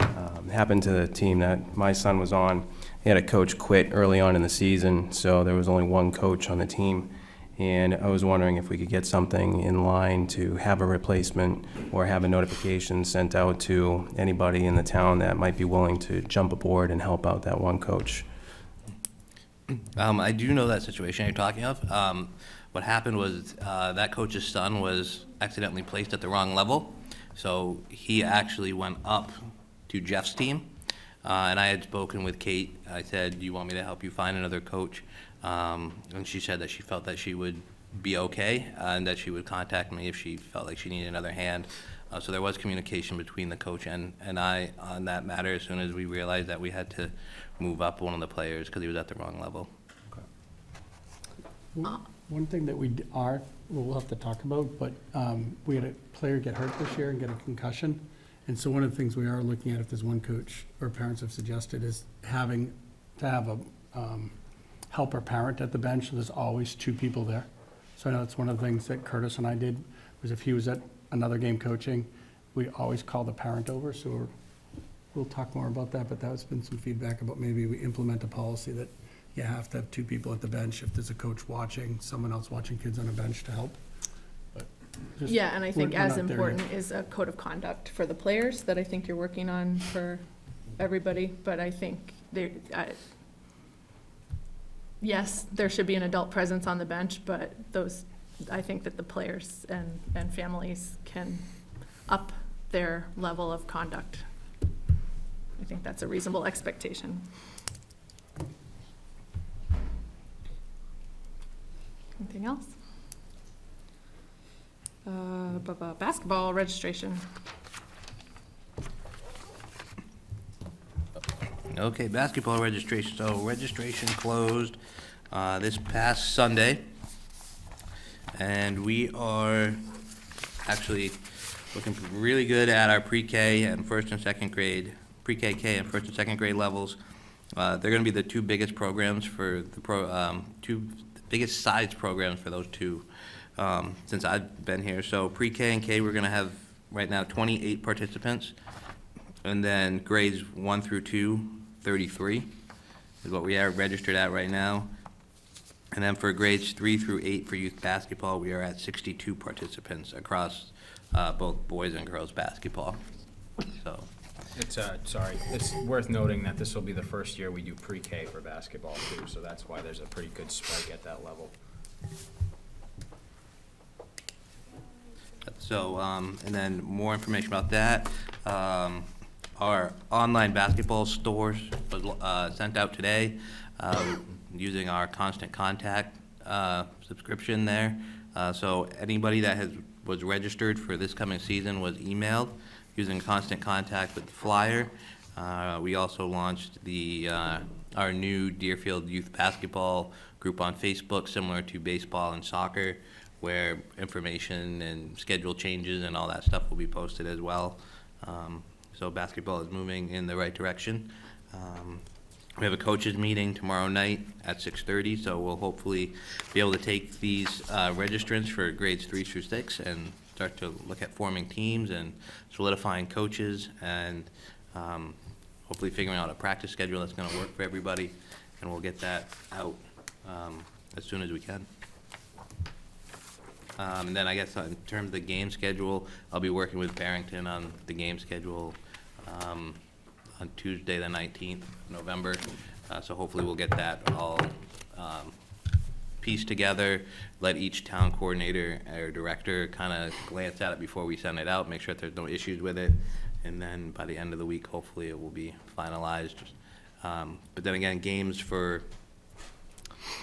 happened to the team that my son was on. He had a coach quit early on in the season, so there was only one coach on the team. And I was wondering if we could get something in line to have a replacement, or have a notification sent out to anybody in the town that might be willing to jump aboard and help out that one coach. I do know that situation you're talking of. What happened was that coach's son was accidentally placed at the wrong level, so he actually went up to Jeff's team. And I had spoken with Kate. I said, do you want me to help you find another coach? And she said that she felt that she would be okay, and that she would contact me if she felt like she needed another hand. So there was communication between the coach and I on that matter, as soon as we realized that we had to move up one of the players because he was at the wrong level. One thing that we'll have to talk about, but we had a player get hurt this year and get a concussion. And so one of the things we are looking at, if there's one coach or parents have suggested, is having to have a helper parent at the bench. So there's always 2 people there. So I know it's one of the things that Curtis and I did, was if he was at another game coaching, we always call the parent over. So we'll talk more about that, but that's been some feedback about maybe we implement a policy that you have to have 2 people at the bench. If there's a coach watching, someone else watching kids on a bench to help. But just- Yeah, and I think we're as not there important yet. is a code of conduct for the players that I think you're working on for everybody, but I think yes, there should be an adult presence on the bench, but I think that the players and families can up their level of conduct. I think that's a reasonable expectation. Anything else? Basketball registration. Okay, basketball registration. So registration closed this past Sunday. And we are actually looking really good at our pre-K and first and second grade, pre-K and first and second grade levels. They're going to be the two biggest programs for the biggest size programs for those two since I've been here. So pre-K and K, we're going to have right now 28 participants. And then grades 1 through 2, 33 is what we are registered at right now. And then for grades 3 through 8 for youth basketball, we are at 62 participants across both boys and girls basketball. So, It's worth noting that this will be the first year we do pre-K for basketball too, so that's why there's a pretty good spike at that level. and then more information about that. Our online basketball stores was sent out today using our Constant Contact subscription there. So anybody that was registered for this coming season was emailed using Constant Contact with the flyer. We also launched our new Deerfield Youth Basketball group on Facebook, similar to baseball and soccer, where information and schedule changes and all that stuff will be posted as well. So basketball is moving in the right direction. We have a coaches meeting tomorrow night at 6:30, so we'll hopefully be able to take these registrants for grades 3 through 6 and start to look at forming teams and solidifying coaches and hopefully figuring out a practice schedule that's going to work for everybody, and we'll get that out as soon as we can. And then I guess in terms of the game schedule, I'll be working with Barrington on the game schedule on Tuesday, the 19th of November. So hopefully we'll get that all pieced together, let each town coordinator or director kind of glance at it before we send it out, make sure that there's no issues with it. And then by the end of the week, hopefully it will be finalized. But then again, games for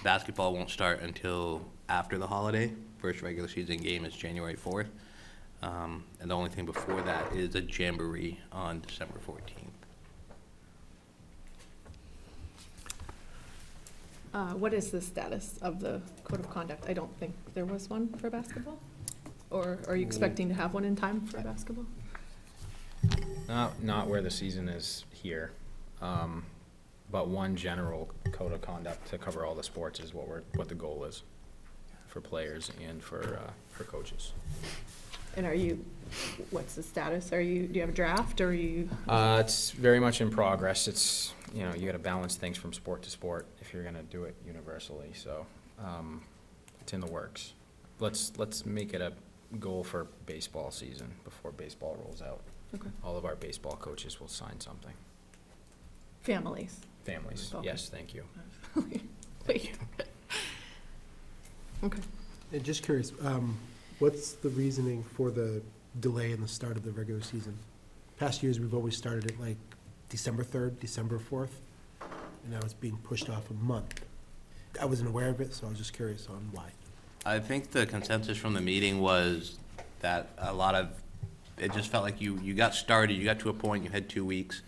basketball won't start until after the holiday. First regular season game is January 4th. And the only thing before that is a jamboree on December 14th. What is the status of the code of conduct? I don't think there was one for basketball? Or are you expecting to have one in time for basketball? Not where the season is here, but one general code of conduct to cover all the sports is what the goal is for players and for coaches. And what's the status? Do you have a draft, or are you? It's very much in progress. It's, you gotta balance things from sport to sport if you're gonna do it universally, so, it's in the works. Let's make it a goal for baseball season before baseball rolls out. Okay. All of our baseball coaches will sign something. Families. Families, Okay. yes, thank you. Wait. Okay. And just curious, what's the reasoning for the delay in the start of the regular season? Past years, we've always started at like December 3rd, December 4th, and now it's being pushed off a month. I wasn't aware of it, so I was just curious on why. I think the consensus from the meeting was that it just felt like you got started, you got to a point, you had 2 weeks,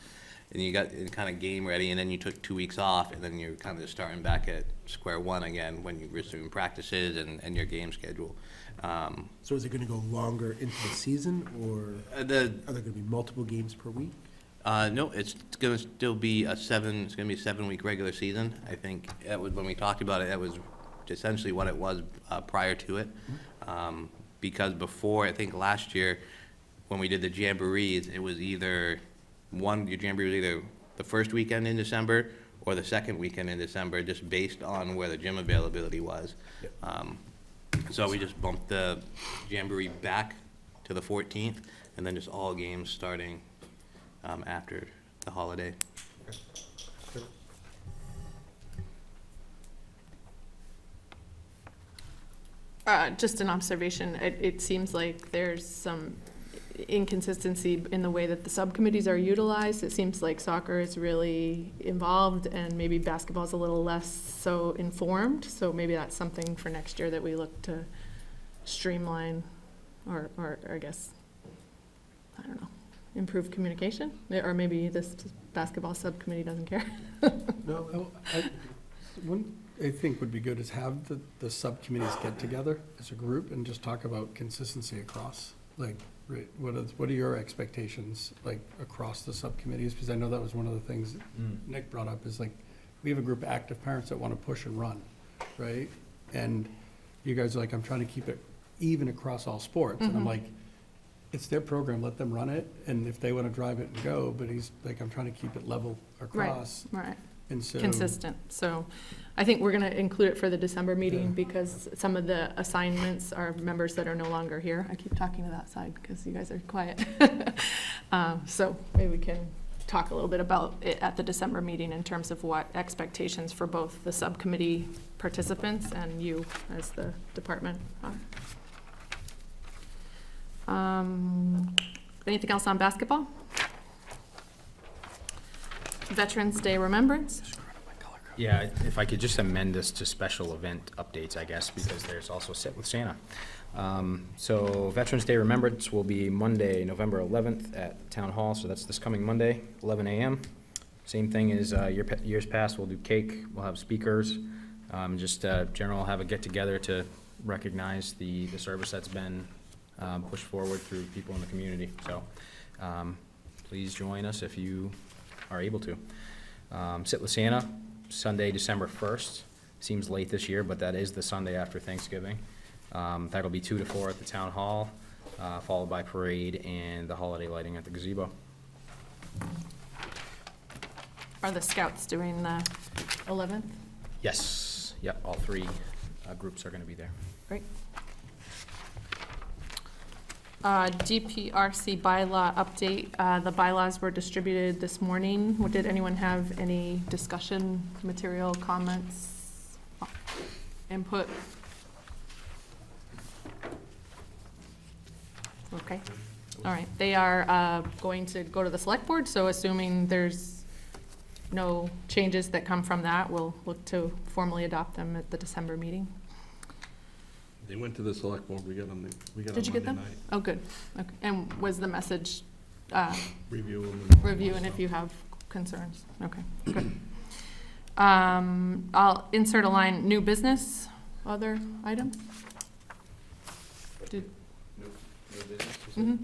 and you got kind of game ready, and then you took 2 weeks off, and then you're kind of starting back at square one again when you resume practices and your game schedule. So is it going to go longer into the season, or are there going to be multiple games per week? No, it's going to still be it's going to be a 7-week regular season. I think when we talked about it, that was essentially what it was prior to it. Because before, I think last year, when we did the jamborees, it was your jamboree was either the first weekend in December or the second weekend in December, just based on where the gym availability was. So we just bumped the jamboree back to the 14th, and then just all games starting after the holiday. Just an observation, it seems like there's some inconsistency in the way that the subcommittees are utilized. It seems like soccer is really involved and maybe basketball is a little less so informed. So maybe that's something for next year that we look to streamline or I guess, I don't know, improve communication? Or maybe this basketball subcommittee doesn't care. No, one I think would be good is have the subcommittees get together as a group and just talk about consistency across. Like, right, what are your expectations, like, across the subcommittees? Because I know that was one of the things that Nick brought up, is like, we have a group of active parents that want to push and run, right? And you guys are like, I'm trying to keep it even across all sports. And I'm like, it's their program, let them run it. And if they want to drive it and go, but he's like, I'm trying to keep it level across. Right. And so. Consistent. So I think we're going to include it for the December meeting because some of the assignments are members that are no longer here. I keep talking to that side because you guys are quiet. So maybe we can talk a little bit about it at the December meeting in terms of what expectations for both the subcommittee participants and you as the department are. Anything else on basketball? Veterans Day Remembrance? Yeah, if I could just amend this to special event updates, I guess, because there's also Sit with Santa. So Veterans Day Remembrance will be Monday, November 11th at Town Hall, so that's this coming Monday, 11 a.m. Same thing as years past, we'll do cake, we'll have speakers, just general have a get-together to recognize the service that's been pushed forward through people in the community. So please join us if you are able to. Sit with Santa, Sunday, December 1st. Seems late this year, but that is the Sunday after Thanksgiving. That'll be 2 to 4 at the Town Hall, followed by parade and the holiday lighting at the gazebo. Are the scouts doing the 11th? Yes, yep, all three groups are gonna be there. Great. DPRC bylaw update. The bylaws were distributed this morning. Did anyone have any discussion, material, comments, input? Okay, all right. They are going to go to the select board, so assuming there's no changes that come from that, we'll look to formally adopt them at the December meeting. They went to the select board, we got them Did you get Monday them? night. Oh, good. Okay. And was the message Review them. review and if you have concerns? Okay, good. I'll insert a line, new business, other item? Did, New business, mhm.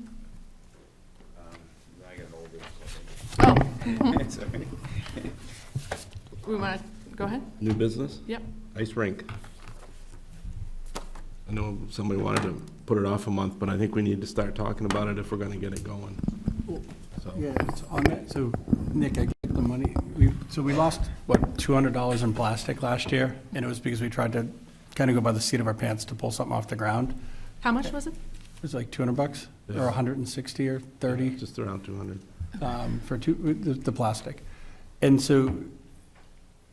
I got an old business, I think. Oh. We want to, go ahead? New business? Yep. Ice rink. I know somebody wanted to put it off a month, but I think we need to start talking about it if we're gonna get it going. So, Yeah, it's on that, so Nick, I gave the money, so we lost, what, $200 in plastic last year? And it was because we tried to kind of go by the seat of our pants to pull something off the ground. How much was it? It was like $200 Yeah. or 160 or 30 Just around 200. for the plastic. And so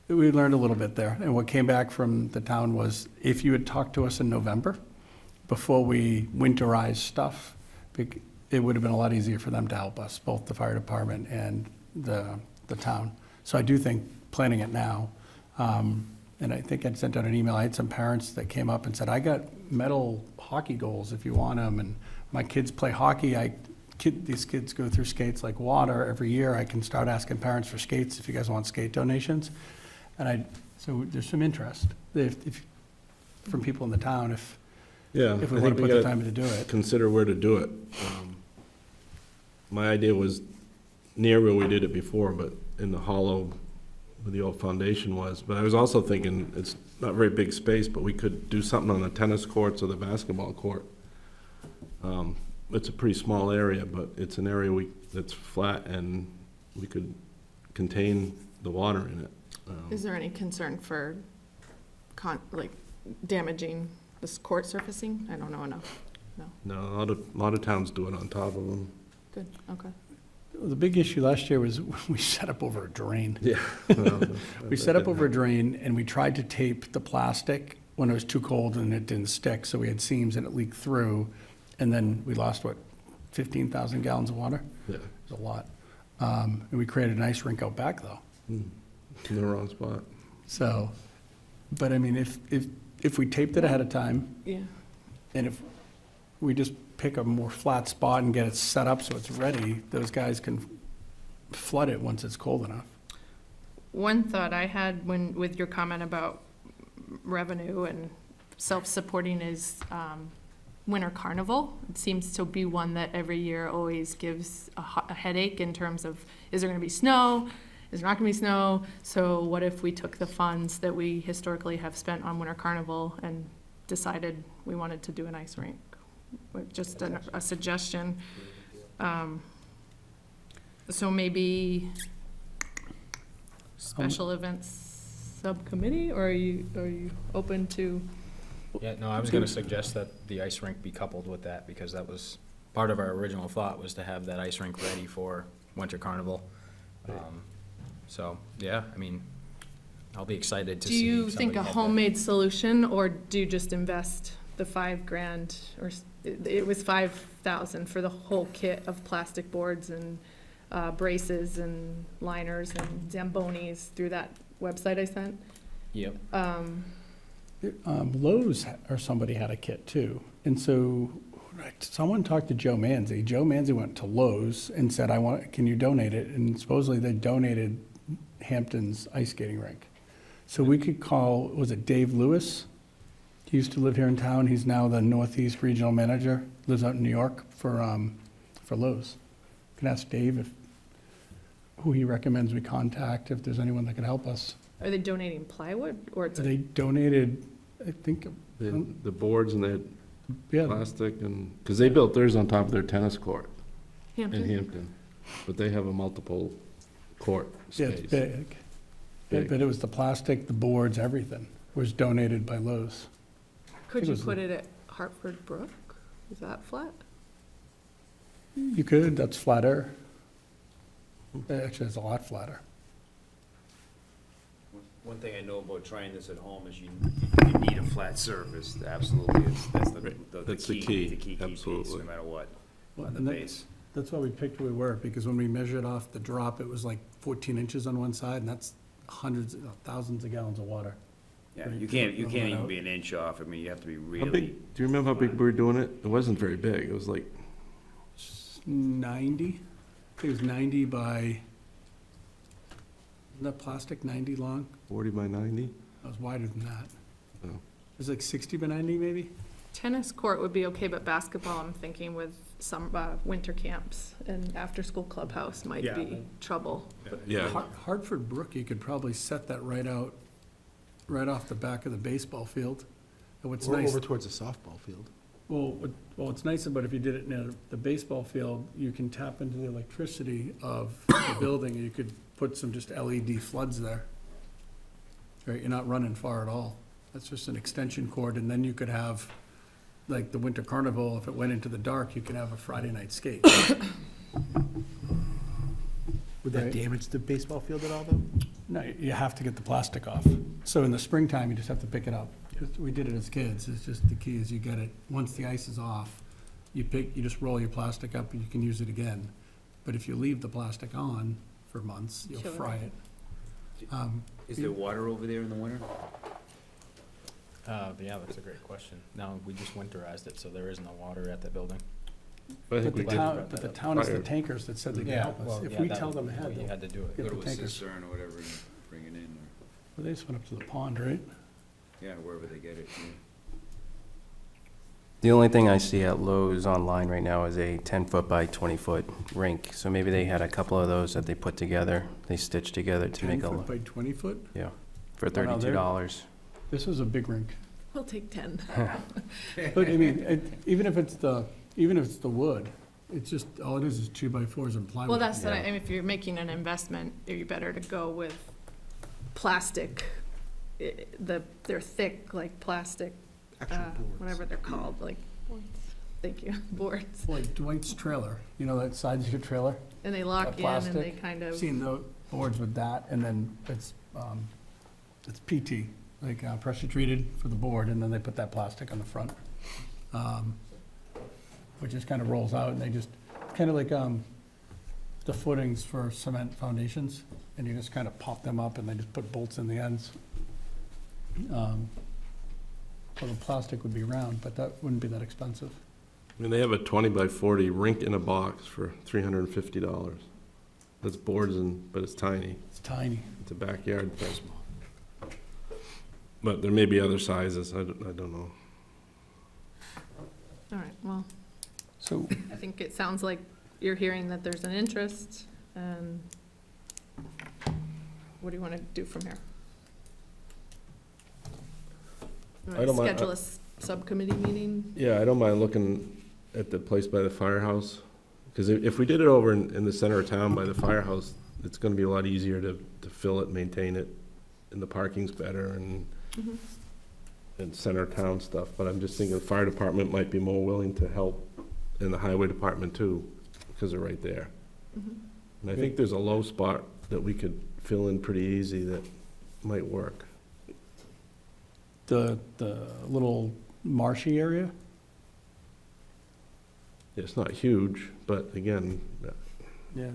we learned a little bit there. And what came back from the town was if you had talked to us in November, before we winterized stuff, it would have been a lot easier for them to help us, both the fire department and the town. So I do think planning it now, and I think I'd sent out an email, I had some parents that came up and said, I got metal hockey goals if you want them, and my kids play hockey, these kids go through skates like water every year, I can start asking parents for skates if you guys want skate donations. And so there's some interest, if from people in the town, if Yeah, we I want think to we put the gotta time to do it. consider where to do it. My idea was near where we did it before, but in the hollow where the old foundation was. But I was also thinking, it's not very big space, but we could do something on the tennis courts or the basketball court. It's a pretty small area, but it's an area that's flat and we could contain the water in it. Is there any concern for damaging this court surfacing? I don't know enough. No, No, a lot of towns do it on top of them. good, okay. The big issue last year was we set up over a drain. Yeah. We set up over a drain and we tried to tape the plastic when it was too cold and it didn't stick, so we had seams and it leaked through. And then we lost, 15,000 gallons of water. Yeah, It's a lot. And we created an ice rink out back, though. in the wrong spot. So, but I mean, if we taped it ahead of time, Yeah. and if we just pick a more flat spot and get it set up so it's ready, those guys can flood it once it's cold enough. One thought I had with your comment about revenue and self-supporting is Winter Carnival. It seems to be one that every year always gives a headache in terms of, is there gonna be snow? Is there not gonna be snow? So what if we took the funds that we historically have spent on Winter Carnival and decided we wanted to do an ice rink? Just a suggestion. So maybe special events subcommittee, or are you open to? Yeah, no, I was gonna suggest that the ice rink be coupled with that, because that was, part of our original thought was to have that ice rink ready for Winter Carnival. So, yeah, I mean, I'll be excited to Do see you think somebody a have that. homemade solution, or do you just invest the $5,000, or it was 5,000 for the whole kit of plastic boards and braces and liners and Zambonis through that website I sent? Yep. Lowe's or somebody had a kit too. And so someone talked to Joe Manzi. Joe Manzi went to Lowe's and said, can you donate it? And supposedly they donated Hampton's ice skating rink. So we could call, was it Dave Lewis? He used to live here in town. He's now the Northeast Regional Manager, lives out in New York for Lowe's. You can ask Dave who he recommends we contact, if there's anyone that could help us. Are they donating plywood, or it's? They donated, I think, The boards and the yeah, plastic and, because they built theirs on top of their tennis court in Hampton? Hampton. But they have a multiple court yeah, space. it's big. Big. But it was the plastic, the boards, everything was donated by Lowe's. Could it you was put it at Hartford Brook? Is that flat? You could, that's flatter. Actually, it's a lot flatter. One thing I know about trying this at home is you need a flat surface, absolutely, that's That's the the key, key piece, absolutely. no matter what, Well, on the and base. That's why we picked where we were, because when we measured off the drop, it was like 14 inches on one side, and that's hundreds, thousands of gallons of water. Yeah, Right, you can't level that even out. be an inch off, I mean, you have to be How really, big, do you remember how big we were doing it? It wasn't very big. It was like, 90, I think it was 90 by, isn't that plastic 90 long? 40 by 90? It was wider than that. Oh. It was like 60 by 90, maybe? Tennis court would be okay, but basketball, I'm thinking with some winter camps and after-school clubhouse might Yeah. be trouble. Yeah. Hartford Brook, you could probably set that right out, right off the back of the baseball field. And what's Or nice, over towards the softball field. well, what's nice about if you did it near the baseball field, you can tap into the electricity of the building, and you could put some just LED floods there. Right, you're not running far at all. That's just an extension cord, and then you could have, like the Winter Carnival, if it went into the dark, you could have a Friday night skate. Would that Right. damage the baseball field at all, though? No, you have to get the plastic off. So in the springtime, you just have to pick it up. We did it as kids. It's just, the key is you get it, once the ice is off, you just roll your plastic up and you can use it again. But if you leave the plastic on for months, you'll Sure. fry it. is there water over there in the winter? Yeah, that's a great question. No, we just winterized it, so there is no water at the building. I But think the we did. town, but the town is the Fire. tankers that said they could Yeah, help us. well, If yeah, we that tell was them before ahead, you they'll had to do it. get Go the to a tankers. cistern or whatever and bring it in, or, Well, they just went up to the pond, right? yeah, wherever they get it, yeah. The only thing I see at Lowe's online right now is a 10-foot by 20-foot rink. So maybe they had a couple of those that they put together, they stitched together to 10 make a, foot by 20 foot? yeah, for Well, now they're- $32. This was a big rink. We'll take 10. But I mean, even if it's the wood, it's just, all it is 2x4s and plywood. Well, that's, what I mean, if you're making an investment, you better to go with plastic. They're thick, like plastic, Actual boards. whatever they're called, like, thank you, boards. Like Dwight's trailer, you know, that side of your trailer? And they lock in and they plastic. kind I've of, seen the boards with that, and then it's PT, like pressure treated for the board, and then they put that plastic on the front. Which just kind of rolls out, and they just, kind of like, the footings for cement foundations, and you just kind of pop them up and then just put bolts in the ends. Well, the plastic would be round, but that wouldn't be that expensive. I mean, they have a 20 by 40 rink in a box for $350. That's boards but it's tiny. It's tiny. It's a backyard thing. But there may be other sizes, I don't know. All right, well, So, I think it sounds like you're hearing that there's an interest, and what do you want to do from here? You I wanna don't mind- Schedule a subcommittee meeting? Yeah, I don't mind looking at the place by the firehouse, because if we did it over in the center of town by the firehouse, it's gonna be a lot easier to fill it, maintain it, and the parking's better, and center of town stuff, but I'm just thinking the fire department might be more willing to help, and the highway department too, because they're right there. And I think there's a low spot that we could fill in pretty easy that might work. the little marshy area, It's not huge, but again, yeah.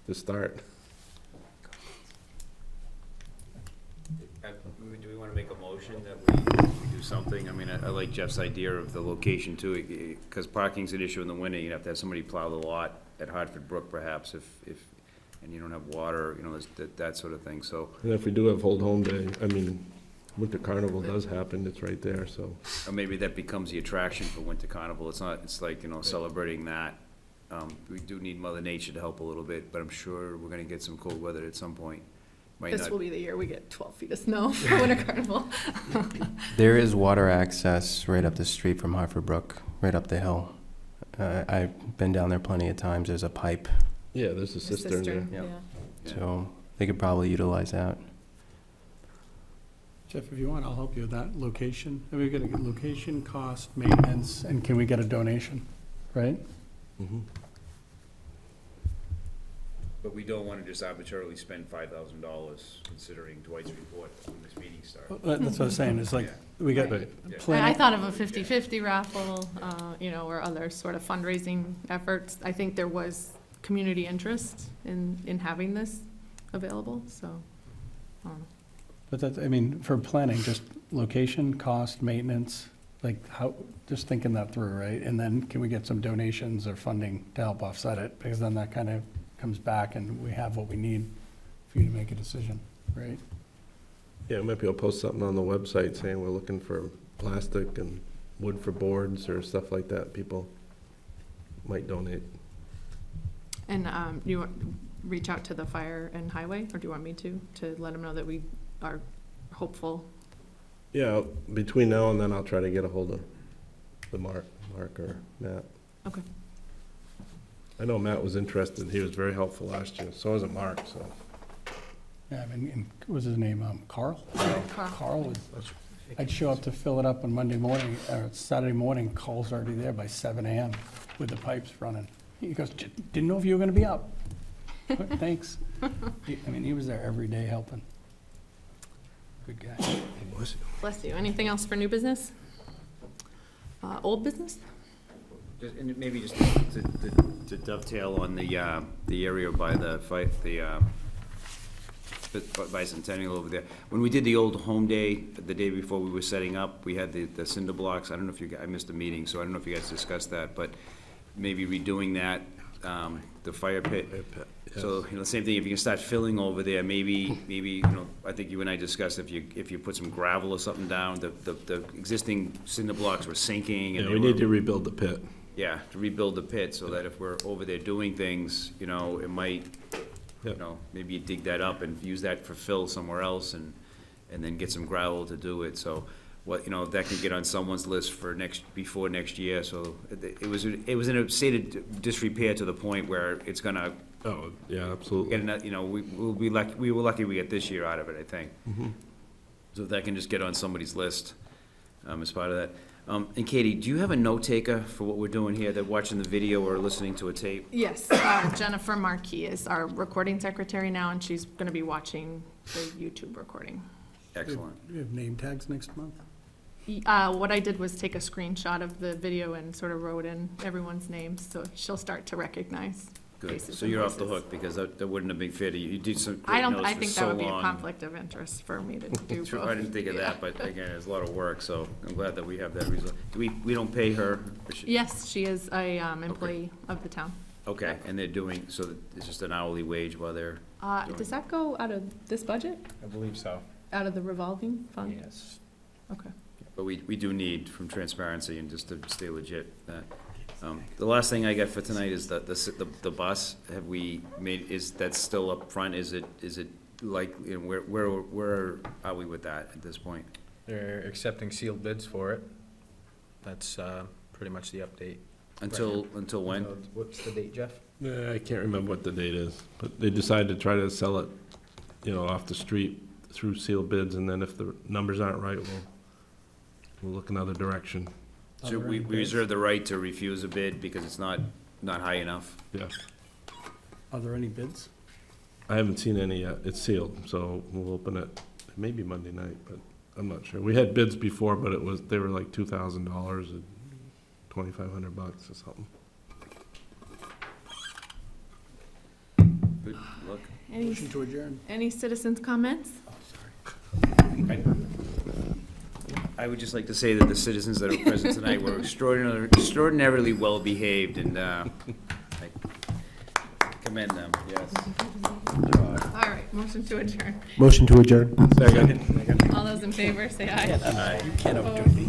to start. Do we want to make a motion that we do something? I mean, I like Jeff's idea of the location too, because parking's an issue in the winter. You'd have to have somebody plow the lot at Hartford Brook perhaps and you don't have water, you know, that sort of thing, so. And if we do have Old Home Day, I mean, Winter Carnival does happen, it's right there, so. Or maybe that becomes the attraction for Winter Carnival. It's not, it's like, you know, celebrating that. We do need Mother Nature to help a little bit, but I'm sure we're gonna get some cold weather at some point. Might This not- will be the year we get 12 feet of snow for Winter Carnival. There is water access right up the street from Hartford Brook, right up the hill. I've been down there plenty of times. There's a pipe, Yeah, there's a The cistern there. cistern, yeah. Yeah. so they could probably utilize that. Jeff, if you want, I'll help you with that location. And we get a location, cost, maintenance, and can we get a donation, right? Mhm. But we don't wanna just arbitrarily spend $5,000 considering Dwight's report when this meeting started. That's what I was saying, it's like, we got Right. Yeah. I planning. thought of a 50-50 raffle, you know, or other sort of fundraising efforts. I think there was community interest in having this available, so, I don't know. But that's, I mean, for planning, just location, cost, maintenance, like how, just thinking that through, right? And then can we get some donations or funding to help offset it? Because then that kind of comes back and we have what we need for you to make a decision, right? Yeah, we might be able to post something on the website saying we're looking for plastic and wood for boards or stuff like that. People might donate. And you want, reach out to the fire and highway, or do you want me to let them know that we are hopeful? Yeah, between now and then, I'll try to get a hold of the Mark or Matt. Okay. I know Matt was interested. He was very helpful last year. So was Mark, so. Yeah, I mean, and what was his name, Carl? Carl. Carl was, I'd show up to fill it up on Monday morning, or Saturday morning, Carl's already there by 7 AM with the pipes running. He goes, didn't know if you were gonna be up. Thanks. I mean, he was there every day helping. Good guy. Bless you. Anything else for new business? Old business? And maybe just to dovetail on the area by the bicentennial over there. When we did the Old Home Day, the day before we were setting up, we had the cinder blocks. I don't know if I missed a meeting, so I don't know if you guys discussed that, but maybe redoing that, the fire pit. So, you know, same thing, if you can start filling over there, maybe, you know, I think you and I discussed if you put some gravel or something down, the existing cinder blocks were sinking and Yeah, they we were. need to rebuild the pit. Yeah, to rebuild the pit, so that if we're over there doing things, you know, it might, you Yep. know, maybe you dig that up and use that for fill somewhere else and then get some gravel to do it, so what, you know, that could get on someone's list for before next year, so it was in a state of disrepair to the point where it's gonna Oh, yeah, get absolutely. another, you know, we were lucky we get this year out of it, I think. So if that can just get on somebody's list, as part of that. And Katie, do you have a note taker for what we're doing here, that watching the video or listening to a tape? Yes, Jennifer Markey is our recording secretary now, and she's gonna be watching the YouTube recording. Excellent. We have name tags next month? What I did was take a screenshot of the video and sort of wrote in everyone's names, so she'll start to recognize Good, faces so and you're off the voices. hook, because that wouldn't have been fair to you. You did some I great notes I for think so that would be a long. conflict of interest for me to do both. True, I didn't think of Yeah. that, but again, it's a lot of work, so I'm glad that we have that result. We don't pay her? or she- Yes, she is a employee of the town. Okay, and they're doing, so that it's just an hourly wage while they're, Does that go out of this budget, I believe so. out of the revolving fund? Yes. Okay. but we do need, from transparency and just to stay legit, that. The last thing I got for tonight is the bus. Have we made, is that still up front? Is it like, you know, where are we with that at this point? They're accepting sealed bids for it. That's pretty much the update. Until when? What's the date, Jeff? I can't remember what the date is, but they decided to try to sell it, off the street through sealed bids, and then if the numbers aren't right, we'll look another direction. So we reserve the right to refuse a bid because it's not high enough? Yeah. Are there any bids? I haven't seen any yet. It's sealed, so we'll open it maybe Monday night, but I'm not sure. We had bids before, but they were like $2,000 and $2,500 or something. Good luck. Motion to adjourn. Any citizens' comments? I would just like to say that the citizens that are present tonight were extraordinarily well-behaved, and I commend them, yes. All right, motion to adjourn. Motion to adjourn. Second. All those in favor, say aye. Aye. You can't outdo me.